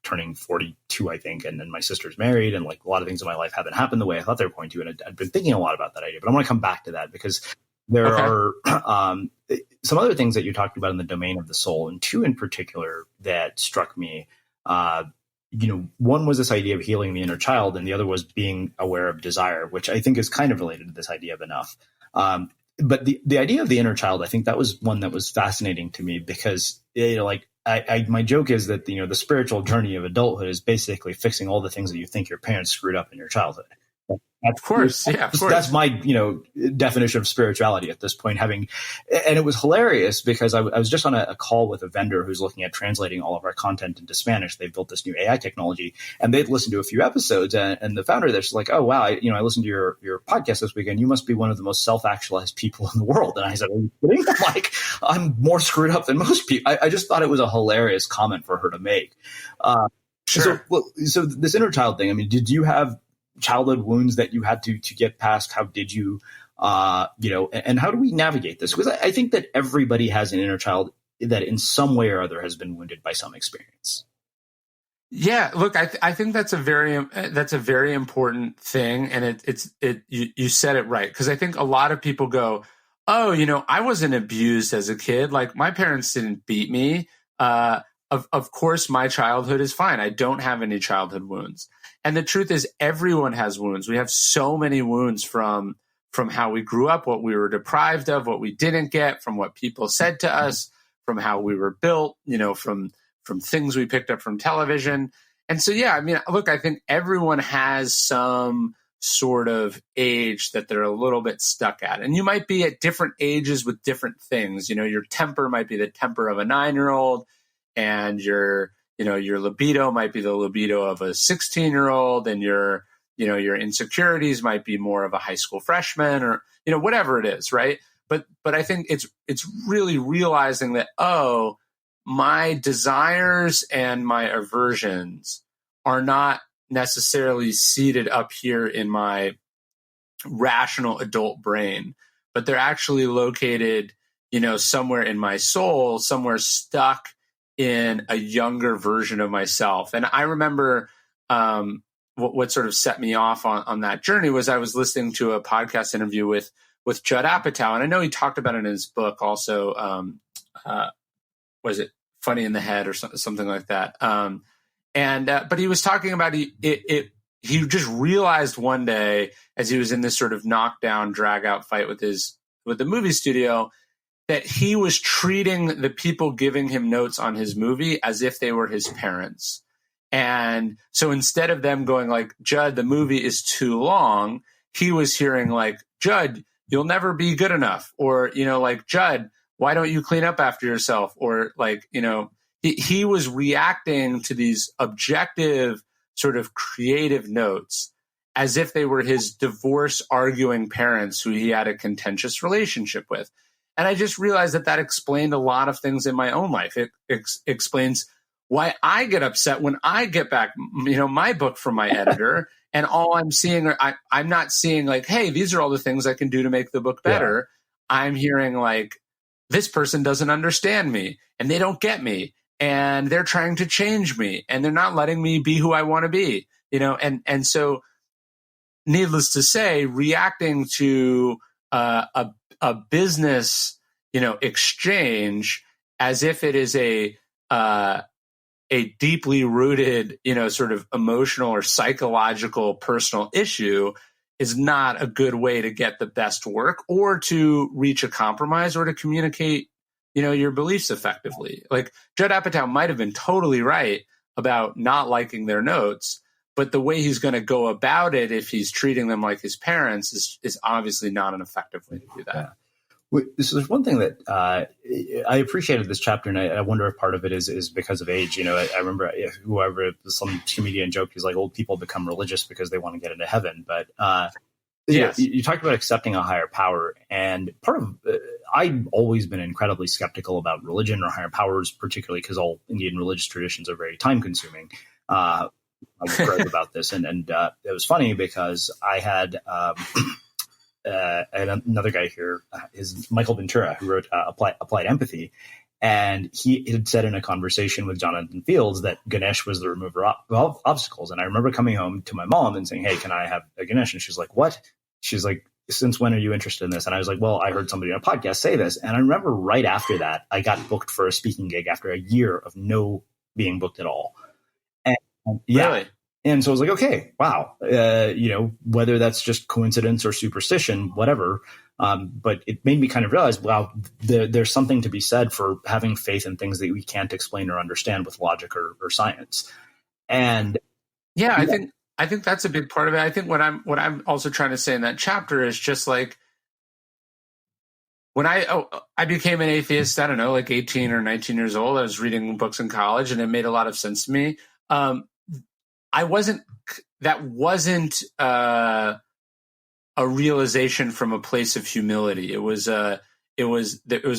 turning 42, I think, and then my sister's married, and like a lot of things in my life haven't happened the way I thought they were going to, and I'd been thinking a lot about that idea. But I want to come back to that because there are some other things that you talked about in the domain of the soul, and two in particular that struck me. One was this idea of healing the inner child, and the other was being aware of desire, which I think is kind of related to this idea of enough. But the idea of the inner child, I think that was one that was fascinating to me because, my joke is that, the spiritual journey of adulthood is basically fixing all the things that you think your parents screwed up in your childhood. Of course. That's my, definition of spirituality at this point. And it was hilarious because I was just on a call with a vendor who's looking at translating all of our content into Spanish. They've built this new AI technology, and they'd listened to a few episodes, and the founder there's like, oh wow, I listened to your podcast this weekend. You must be one of the most self-actualized people in the world. And I said, are you kidding? I'm more screwed up than most people. I just thought it was a hilarious comment for her to make. Sure. So this inner child thing. I mean, did you have childhood wounds that you had to get past? How did you, and how do we navigate this? Because I think that everybody has an inner child that in some way or other has been wounded by some experience. Yeah, look, I think that's a very important thing, and you said it right, because I think a lot of people go, oh, I wasn't abused as a kid, like my parents didn't beat me. Of course, my childhood is fine. I don't have any childhood wounds. And the truth is, everyone has wounds. We have so many wounds from how we grew up, what we were deprived of, what we didn't get, from what people said to us, from how we were built, from things we picked up from television. And so, yeah, I mean, look, I think everyone has some sort of age that they're a little bit stuck at. And you might be at different ages with different things. Your temper might be the temper of a 9-year-old, and your libido might be the libido of a 16-year-old, and your insecurities might be more of a high school freshman, or, whatever it is. Right. But I think it's really realizing that, my desires and my aversions are not necessarily seated up here in my rational adult brain, but they're actually located, somewhere in my soul, somewhere stuck in a younger version of myself. And I remember what sort of set me off on that journey was I was listening to a podcast interview with Judd Apatow. And I know he talked about it in his book also, was it Funny in the Head or something like that? But he was talking about he just realized one day, as he was in this sort of knockdown, drag out fight with the movie studio, that he was treating the people giving him notes on his movie as if they were his parents. And so instead of them going like, Judd, the movie is too long, he was hearing like, Judd, you'll never be good enough. Or, like, Judd, why don't you clean up after yourself? Or like, he was reacting to these objective sort of creative notes as if they were his divorce arguing parents who he had a contentious relationship with. And I just realized that explained a lot of things in my own life. It explains why I get upset when I get back, my book from my editor, and all I'm seeing, I'm not seeing like, hey, these are all the things I can do to make the book better. Yeah. I'm hearing like, this person doesn't understand me, and they don't get me, and they're trying to change me, and they're not letting me be who I want to be, and so, needless to say, reacting to a business, exchange as if it is a deeply rooted, sort of emotional or psychological personal issue is not a good way to get the best work or to reach a compromise or to communicate, your beliefs effectively. Like Judd Apatow might have been totally right about not liking their notes, but the way he's going to go about it, if he's treating them like his parents, is obviously not an effective way to do that. Yeah. So there's one thing that I appreciated this chapter, and I wonder if part of it is because of age. I remember some comedian joked, he's like, old people become religious because they want to get into heaven. But yes. You talked about accepting a higher power, and part of I've always been incredibly skeptical about religion or higher powers, particularly because all Indian religious traditions are very time consuming. I wrote about this, and it was funny because I had. And another guy here is Michael Ventura, who wrote Applied Empathy. And he had said in a conversation with Jonathan Fields that Ganesh was the remover of obstacles. And I remember coming home to my mom and saying, hey, can I have a Ganesh? And she's like, what? She's like, since when are you interested in this? And I was like, well, I heard somebody on a podcast say this. And I remember right after that, I got booked for a speaking gig after a year of no being booked at all. And really? And so I was like, okay, wow, whether that's just coincidence or superstition, whatever. But it made me kind of realize, wow, there's something to be said for having faith in things that we can't explain or understand with logic or science. And I think that's a big part of it. I think what I'm also trying to say in that chapter is just like when I became an atheist, I don't know, like 18 or 19 years old. I was reading books in college, and it made a lot of sense to me. That wasn't a realization from a place of humility. It was a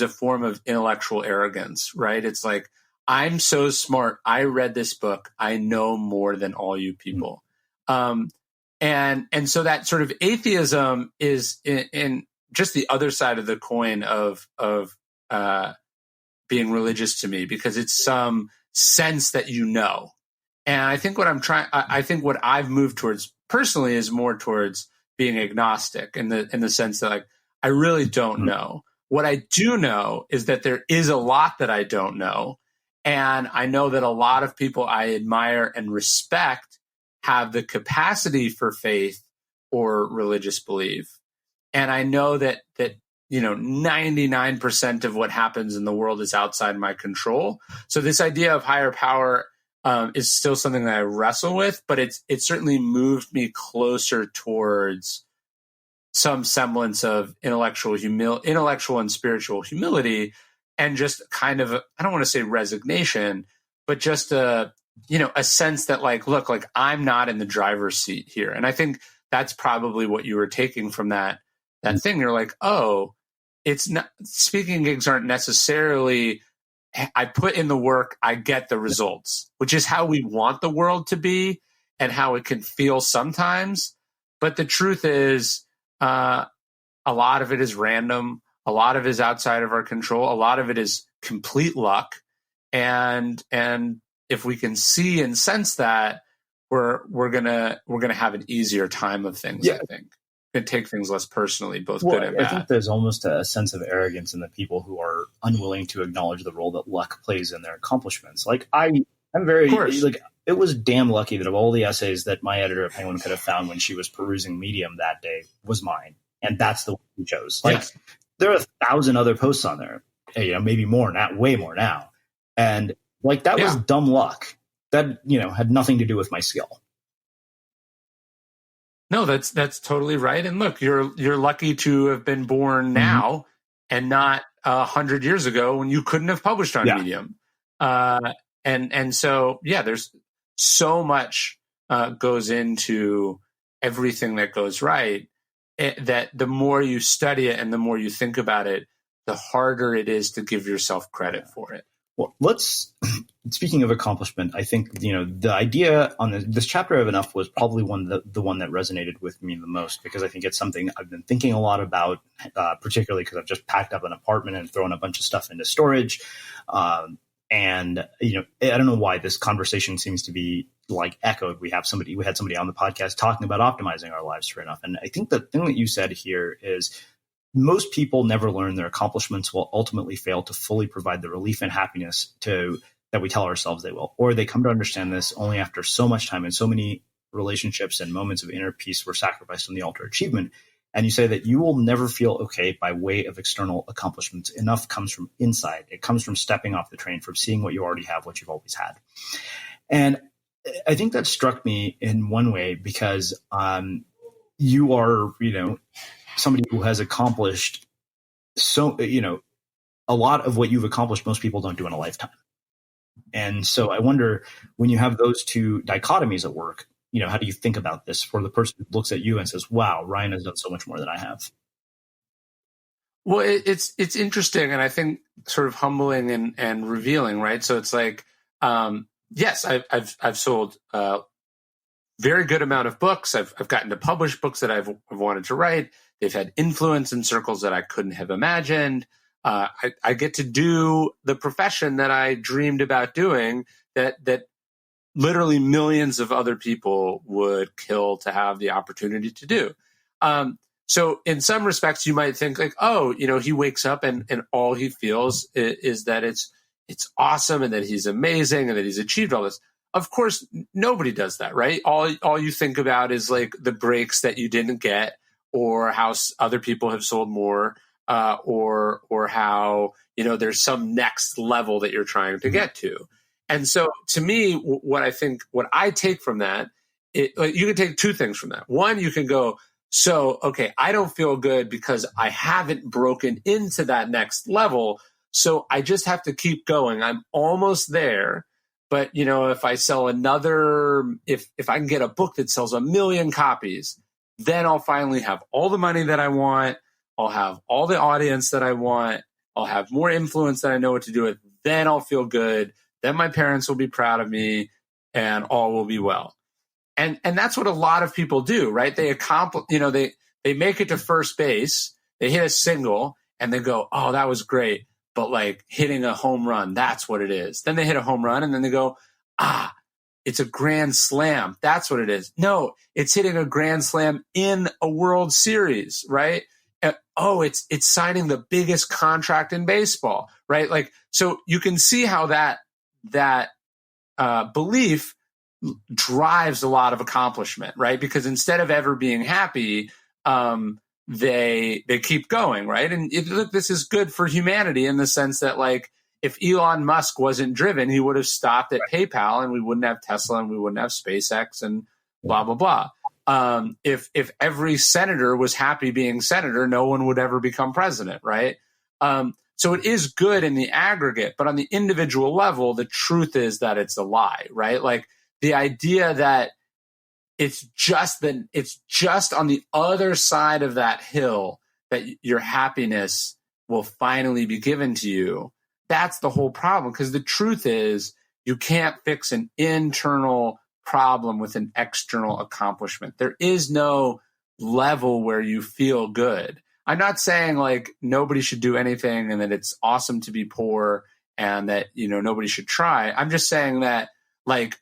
form of intellectual arrogance, right? It's like, I'm so smart. I read this book. I know more than all you people. And so that sort of atheism is in just the other side of the coin of being religious to me, because it's some sense that And I think what I've moved towards personally is more towards being agnostic in the sense that, like, I really don't know. What I do know is that there is a lot that I don't know. And I know that a lot of people I admire and respect have the capacity for faith or religious belief. And I know that 99% of what happens in the world is outside my control. So this idea of higher power is still something that I wrestle with, but it certainly moved me closer towards some semblance of intellectual and spiritual humility, and just kind of, I don't want to say resignation, but just a sense that, like, look, like, I'm not in the driver's seat here. And I think that's probably what you were taking from that thing. You're like, oh, it's not, speaking gigs aren't necessarily, I put in the work, I get the results, which is how we want the world to be and how it can feel sometimes. But the truth is, a lot of it is random. A lot of it is outside of our control. A lot of it is complete luck. And if we can see and sense that, we're gonna have an easier time of things. Yeah. I think and take things less personally, both good and bad. I think there's almost a sense of arrogance in the people who are unwilling to acknowledge the role that luck plays in their accomplishments. Like I'm very like, it was damn lucky that of all the essays that my editor at Penguin could have found when she was perusing Medium that day was mine, and that's the one we chose. Like, yes. There are 1,000 other posts on there, maybe more, not way more now, and like that was dumb luck that had nothing to do with my skill. No, that's totally right. And look, you're lucky to have been born now and not 100 years ago when you couldn't have published on Medium. And so there's so much goes into everything that goes right, that the more you study it and the more you think about it, the harder it is to give yourself credit for it. Well, speaking of accomplishment, I think, the idea on this chapter of Enough was probably the one that resonated with me the most, because I think it's something I've been thinking a lot about, particularly because I've just packed up an apartment and thrown a bunch of stuff into storage. And, I don't know why this conversation seems to be like echoed. We had somebody on the podcast talking about optimizing our lives for Enough. And I think the thing that you said here is, most people never learn their accomplishments will ultimately fail to fully provide the relief and happiness that we tell ourselves they will, or they come to understand this only after so much time and so many relationships and moments of inner peace were sacrificed on the altar of achievement. And you say that you will never feel okay by way of external accomplishments. Enough comes from inside. It comes from stepping off the train, from seeing what you already have, what you've always had. And I think that struck me in one way because you are, somebody who has accomplished a lot of what you've accomplished, most people don't do in a lifetime. And so I wonder, when you have those two dichotomies at work, how do you think about this for the person who looks at you and says, wow, Ryan has done so much more than I have? Well, it's interesting, and I think sort of humbling and revealing, right? So it's like, yes, I've sold a very good amount of books. I've gotten to publish books that I've wanted to write. They've had influence in circles that I couldn't have imagined. I get to do the profession that I dreamed about doing, that literally millions of other people would kill to have the opportunity to do. So in some respects, you might think like, oh, he wakes up and all he feels is that it's awesome and that he's amazing and that he's achieved all this. Of course, nobody does that, right? All you think about is like the breaks that you didn't get, or how other people have sold more, or how, there's some next level that you're trying to get to. And so to me, what I take from that, you can take two things from that. One, you can go, so, okay, I don't feel good because I haven't broken into that next level. So I just have to keep going. I'm almost there. But, if I sell if I can get a book that sells 1 million copies, then I'll finally have all the money that I want. I'll have all the audience that I want. I'll have more influence that I know what to do with. Then I'll feel good. Then my parents will be proud of me and all will be well. And that's what a lot of people do, right? They accomplish, they make it to first base, they hit a single and they go, oh, that was great. But like hitting a home run, that's what it is. Then they hit a home run and then they go, it's a grand slam. That's what it is. No, it's hitting a grand slam in a World Series, right? It's signing the biggest contract in baseball, right? Like, so you can see how that belief drives a lot of accomplishment, right? Because instead of ever being happy, they keep going, right? And this is good for humanity in the sense that, like, if Elon Musk wasn't driven, he would have stopped at PayPal and we wouldn't have Tesla and we wouldn't have SpaceX and blah, blah, blah. If every senator was happy being senator, no one would ever become president, right? So it is good in the aggregate, but on the individual level, the truth is that it's a lie, right? Like the idea that it's just on the other side of that hill that your happiness will finally be given to you. That's the whole problem, because the truth is you can't fix an internal problem with an external accomplishment. There is no level where you feel good. I'm not saying like nobody should do anything and that it's awesome to be poor and that, nobody should try. I'm just saying that like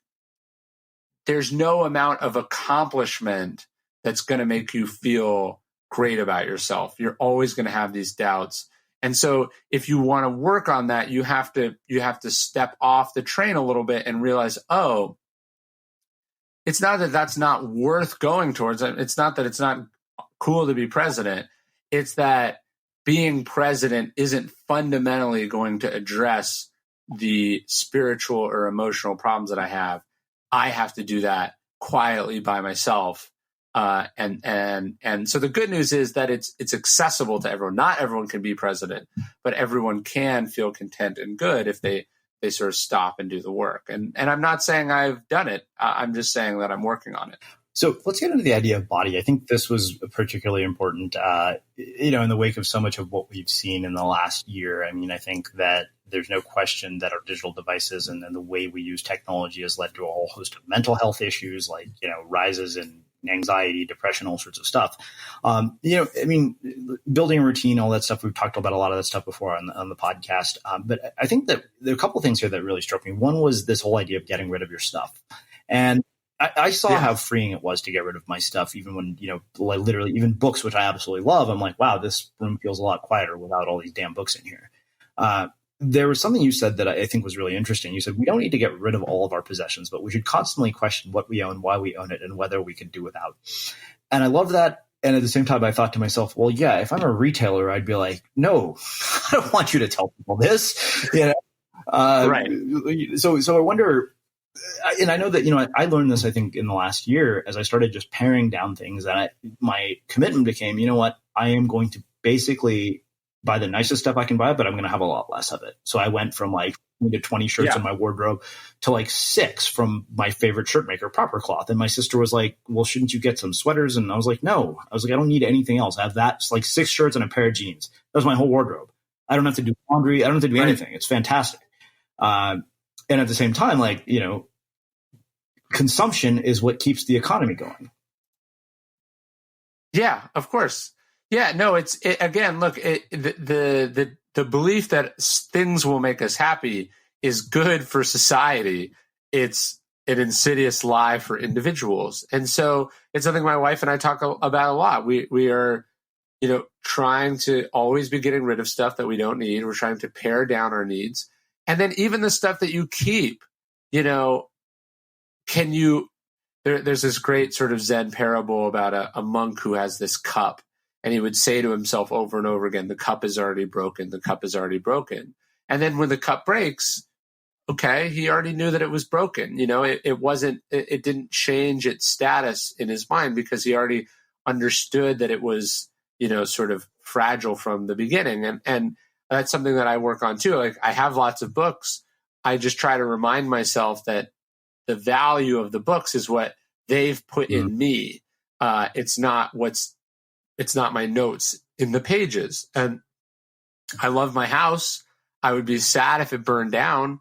there's no amount of accomplishment that's going to make you feel great about yourself. You're always going to have these doubts. And so if you want to work on that, you have to step off the train a little bit and realize, oh, it's not that that's not worth going towards. It's not that it's not cool to be president. It's that being president isn't fundamentally going to address the spiritual or emotional problems that I have. I have to do that quietly by myself. And so the good news is that it's accessible to everyone. Not everyone can be president, but everyone can feel content and good if they sort of stop and do the work. And I'm not saying I've done it. I'm just saying that I'm working on it. So let's get into the idea of body. I think this was particularly important, in the wake of so much of what we've seen in the last year. I mean, I think that there's no question that our digital devices and the way we use technology has led to a whole host of mental health issues, like, rises in anxiety, depression, all sorts of stuff. Building a routine, all that stuff. We've talked about a lot of that stuff before on the podcast. But I think that there are a couple of things here that really struck me. One was this whole idea of getting rid of your stuff. And I saw how freeing it was to get rid of my stuff, even when, literally even books, which I absolutely love. I'm like, wow, this room feels a lot quieter without all these damn books in here. There was something you said that I think was really interesting. You said, we don't need to get rid of all of our possessions, but we should constantly question what we own, why we own it, and whether we could do without. And I love that. And at the same time, I thought to myself, well, yeah, if I'm a retailer, I'd be like, no, I don't want you to tell people this. Right. So I wonder, and I know that, I learned this, I think, in the last year as I started just paring down things, and my commitment became, you know what, I am going to basically buy the nicest stuff I can buy, but I'm going to have a lot less of it. So I went from like 20 shirts in my wardrobe to like 6 from my favorite shirt maker, Proper Cloth. And my sister was like, well, shouldn't you get some sweaters? And I was like, no. I was like, I don't need anything else. I have that. It's like 6 shirts and a pair of jeans. That was my whole wardrobe. I don't have to do laundry. I don't have to do anything. It's fantastic. And at the same time, like, consumption is what keeps the economy going. Yeah, of course. Yeah, no, again, look, the belief that things will make us happy is good for society. It's an insidious lie for individuals. And so it's something my wife and I talk about a lot. We are, trying to always be getting rid of stuff that we don't need. We're trying to pare down our needs. And then even the stuff that you keep, there's this great sort of Zen parable about a monk who has this cup, and he would say to himself over and over again, the cup is already broken, the cup is already broken. And then when the cup breaks, okay, he already knew that it was broken. It didn't change its status in his mind because he already understood that it was, sort of fragile from the beginning. And that's something that I work on too. Like, I have lots of books. I just try to remind myself that the value of the books is what they've put in me. It's not my notes in the pages. And I love my house. I would be sad if it burned down,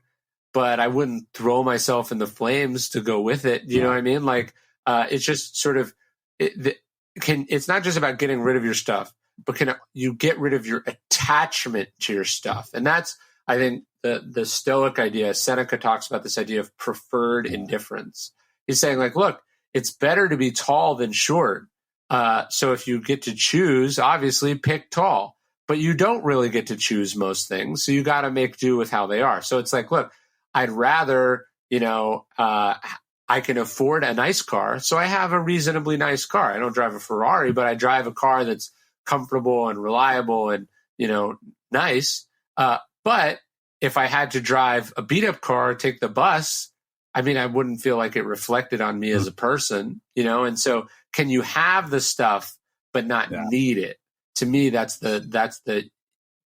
but I wouldn't throw myself in the flames to go with it. You know what I mean? Like, it's just sort of, it's not just about getting rid of your stuff, but can you get rid of your attachment to your stuff? And that's, I think, the stoic idea. Seneca talks about this idea of preferred indifference. He's saying, like, look, it's better to be tall than short. So if you get to choose, obviously pick tall, but you don't really get to choose most things. So you got to make do with how they are. So it's like, look, I'd rather, I can afford a nice car. So I have a reasonably nice car. I don't drive a Ferrari, but I drive a car that's comfortable and reliable and, nice. But if I had to drive a beat up car, take the bus, I mean, I wouldn't feel like it reflected on me as a person, and so can you have the stuff, but not need it? To me, that's the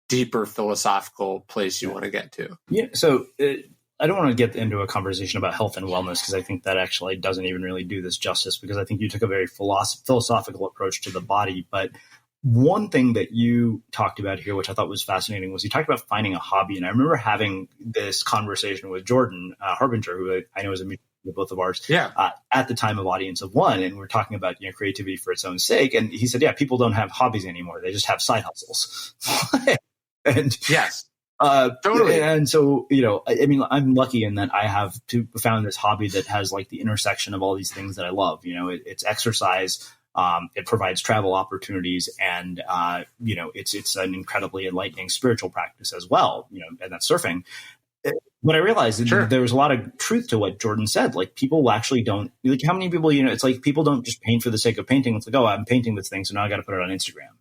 deeper philosophical place you want to get to. Yeah. So I don't want to get into a conversation about health and wellness, because I think that actually doesn't even really do this justice, because I think you took a very philosophical approach to the body. But one thing that you talked about here, which I thought was fascinating, was you talked about finding a hobby. And I remember having this conversation with Jordan Harbinger, who I know is a mutual of both of ours, at the time of Audience of One. And we're talking about creativity for its own sake. And he said, people don't have hobbies anymore. They just have side hustles. And yes. Totally. And so, I'm lucky in that I have found this hobby that has like the intersection of all these things that I love. It's exercise. It provides travel opportunities, and it's an incredibly enlightening spiritual practice as well. And that's surfing. But I realized that there was a lot of truth to what Jordan said. Like, people actually don't, like, how many people, it's like people don't just paint for the sake of painting. It's like, oh, I'm painting this thing, so now I got to put it on Instagram.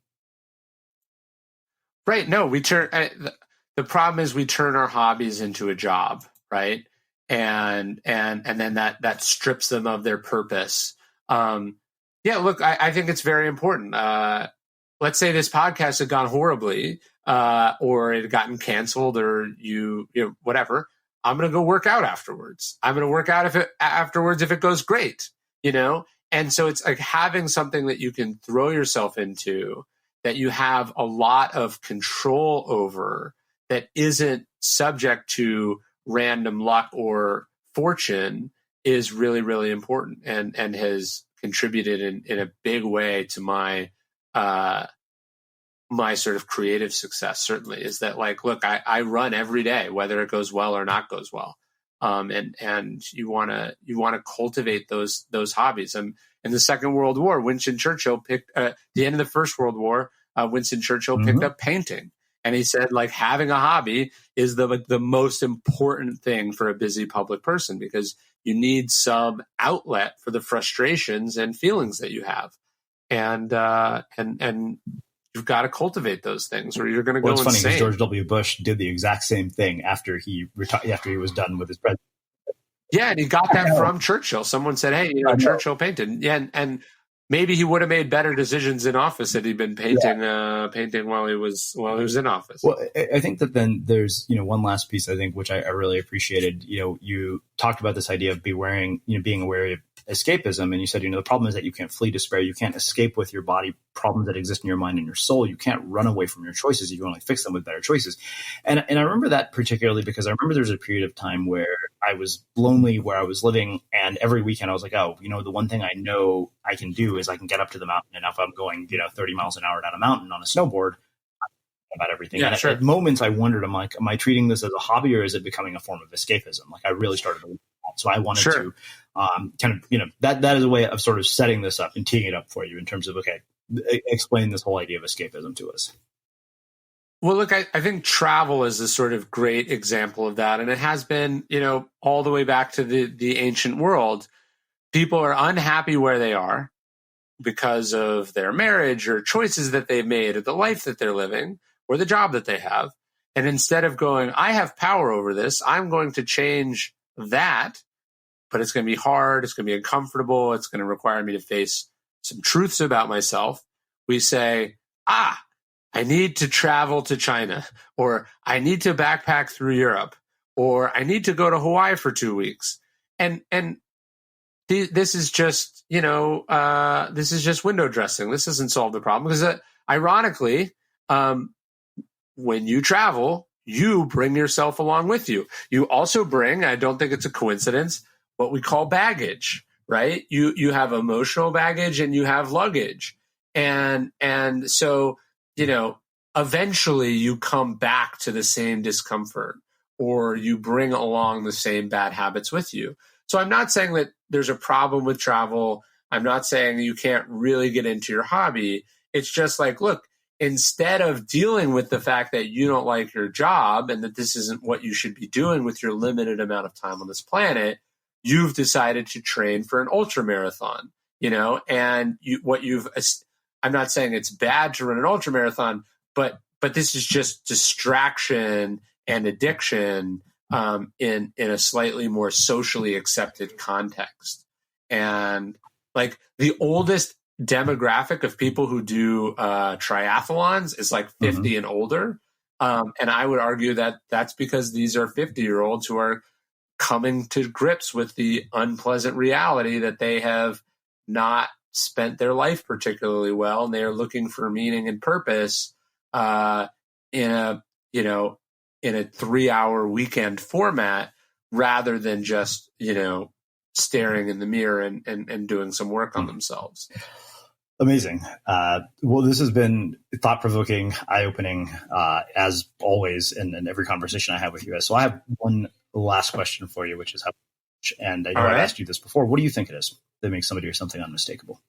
Right. No, the problem is we turn our hobbies into a job, right? And then that strips them of their purpose. Look, I think it's very important. Let's say this podcast had gone horribly, or it had gotten canceled, or whatever. I'm going to go work out afterwards. I'm going to work out afterwards if it goes great, And so it's like having something that you can throw yourself into, that you have a lot of control over, that isn't subject to random luck or fortune, is really, really important, and has contributed in a big way to my my sort of creative success. Certainly, is that like, look, I run every day, whether it goes well or not goes well. And you want to cultivate those hobbies. In the Second World War, Winston Churchill picked the end of the First World War. Winston Churchill picked up painting, and he said, like, having a hobby is the most important thing for a busy public person, because you need some outlet for the frustrations and feelings that you have, and you've got to cultivate those things, or you're going to go insane. Well, it's funny because George W. Bush did the exact same thing after he was done with his presidency. Yeah, and he got that from Churchill. Someone said, "Hey, Churchill painted." Yeah, and maybe he would have made better decisions in office had he been painting while he was in office. Well, I think that then there's one last piece, I think, which I really appreciated. You talked about this idea of being aware of escapism, and you said the problem is that you can't flee despair, you can't escape with your body problems that exist in your mind and your soul, you can't run away from your choices, you can only fix them with better choices. And I remember that particularly because I remember there was a period of time where I was lonely where I was living, and every weekend I was like, the one thing I know I can do is I can get up to the mountain, and if I'm going 30 miles an hour down a mountain on a snowboard, about everything. Yeah, and sure. At moments I wondered, am I treating this as a hobby, or is it becoming a form of escapism? Like, I really started to look at that. So I wanted to that is a way of sort of setting this up and teeing it up for you in terms of, okay, explain this whole idea of escapism to us. Well, look, I think travel is a sort of great example of that. And it has been, all the way back to the ancient world. People are unhappy where they are because of their marriage or choices that they've made, or the life that they're living, or the job that they have. And instead of going, I have power over this, I'm going to change that, but it's going to be hard, it's going to be uncomfortable, it's going to require me to face some truths about myself, we say, I need to travel to China, or I need to backpack through Europe, or I need to go to Hawaii for 2 weeks. And this is just, this is just window dressing. This doesn't solve the problem, because ironically, when you travel, you bring yourself along with you. You also bring, I don't think it's a coincidence, what we call baggage, right? You have emotional baggage and you have luggage. And so, eventually you come back to the same discomfort, or you bring along the same bad habits with you. So I'm not saying that there's a problem with travel. I'm not saying you can't really get into your hobby. It's just like, look, instead of dealing with the fact that you don't like your job and that this isn't what you should be doing with your limited amount of time on this planet, you've decided to train for an ultra marathon, and I'm not saying it's bad to run an ultra marathon, but this is just distraction and addiction in a slightly more socially accepted context. And like, the oldest demographic of people who do triathlons is like 50 and older. And I would argue that that's because these are 50-year-olds who are coming to grips with the unpleasant reality that they have not spent their life particularly well, and they are looking for meaning and purpose in a 3-hour weekend format, rather than just staring in the mirror and doing some work on themselves. Amazing. Well, this has been thought-provoking, eye-opening, as always in every conversation I have with you. So I have one last question for you, which is and I know I've asked you this before. What do you think it is that makes somebody or something unmistakable?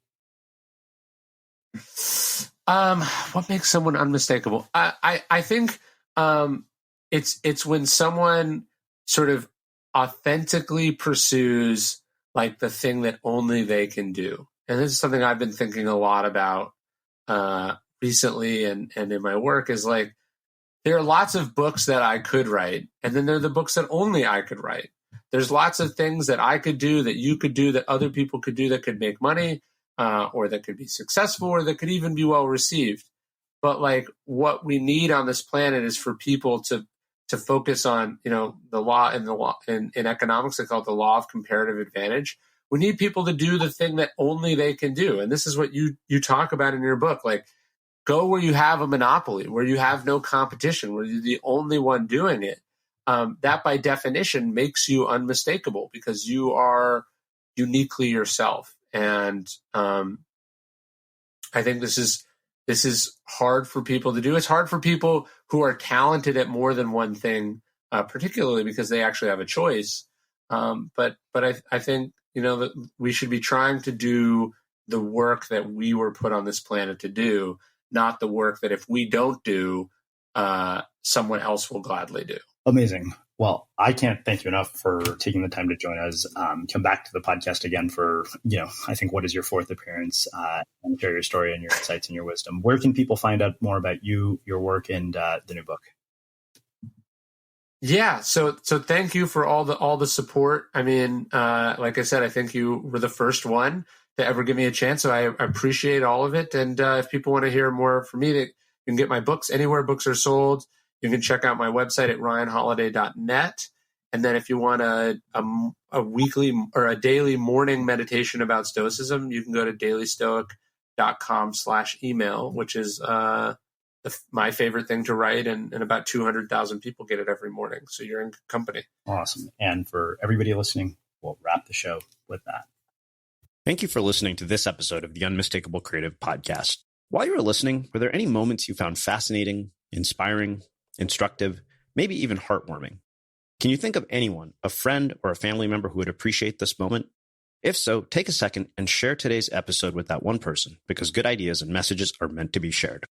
What makes someone unmistakable? I think it's when someone sort of authentically pursues like the thing that only they can do. And this is something I've been thinking a lot about recently and in my work, is like, there are lots of books that I could write, and then there are the books that only I could write. There's lots of things that I could do, that you could do, that other people could do, that could make money, or that could be successful, or that could even be well received. But like, what we need on this planet is for people to focus on, the law in economics, they call it the Law of Comparative Advantage, We need people to do the thing that only they can do. And this is what you talk about in your book. Like, go where you have a monopoly, where you have no competition, where you're the only one doing it. That by definition makes you unmistakable because you are uniquely yourself. And I think this is hard for people to do. It's hard for people who are talented at more than one thing, particularly because they actually have a choice. But I think, that we should be trying to do the work that we were put on this planet to do, not the work that if we don't do, someone else will gladly do. Amazing. Well, I can't thank you enough for taking the time to join us. Come back to the podcast again for, I think what is your fourth appearance, and share your story and your insights and your wisdom. Where can people find out more about you, your work, and the new book? Yeah. So thank you for all the support. I mean, like I said, I think you were the first one to ever give me a chance. So I appreciate all of it. And if people want to hear more from me, you can get my books anywhere books are sold. You can check out my website at ryanholiday.net. And then if you want a weekly or a daily morning meditation about Stoicism, you can go to dailystoic.com/email, which is my favorite thing to write. And about 200,000 people get it every morning. So you're in good company. Awesome. And for everybody listening, we'll wrap the show with that. Thank you for listening to this episode of the Unmistakable Creative Podcast. While you were listening, were there any moments you found fascinating, inspiring, instructive, maybe even heartwarming? Can you think of anyone, a friend or a family member who would appreciate this moment? If so, take a second and share today's episode with that one person, because good ideas and messages are meant to be shared.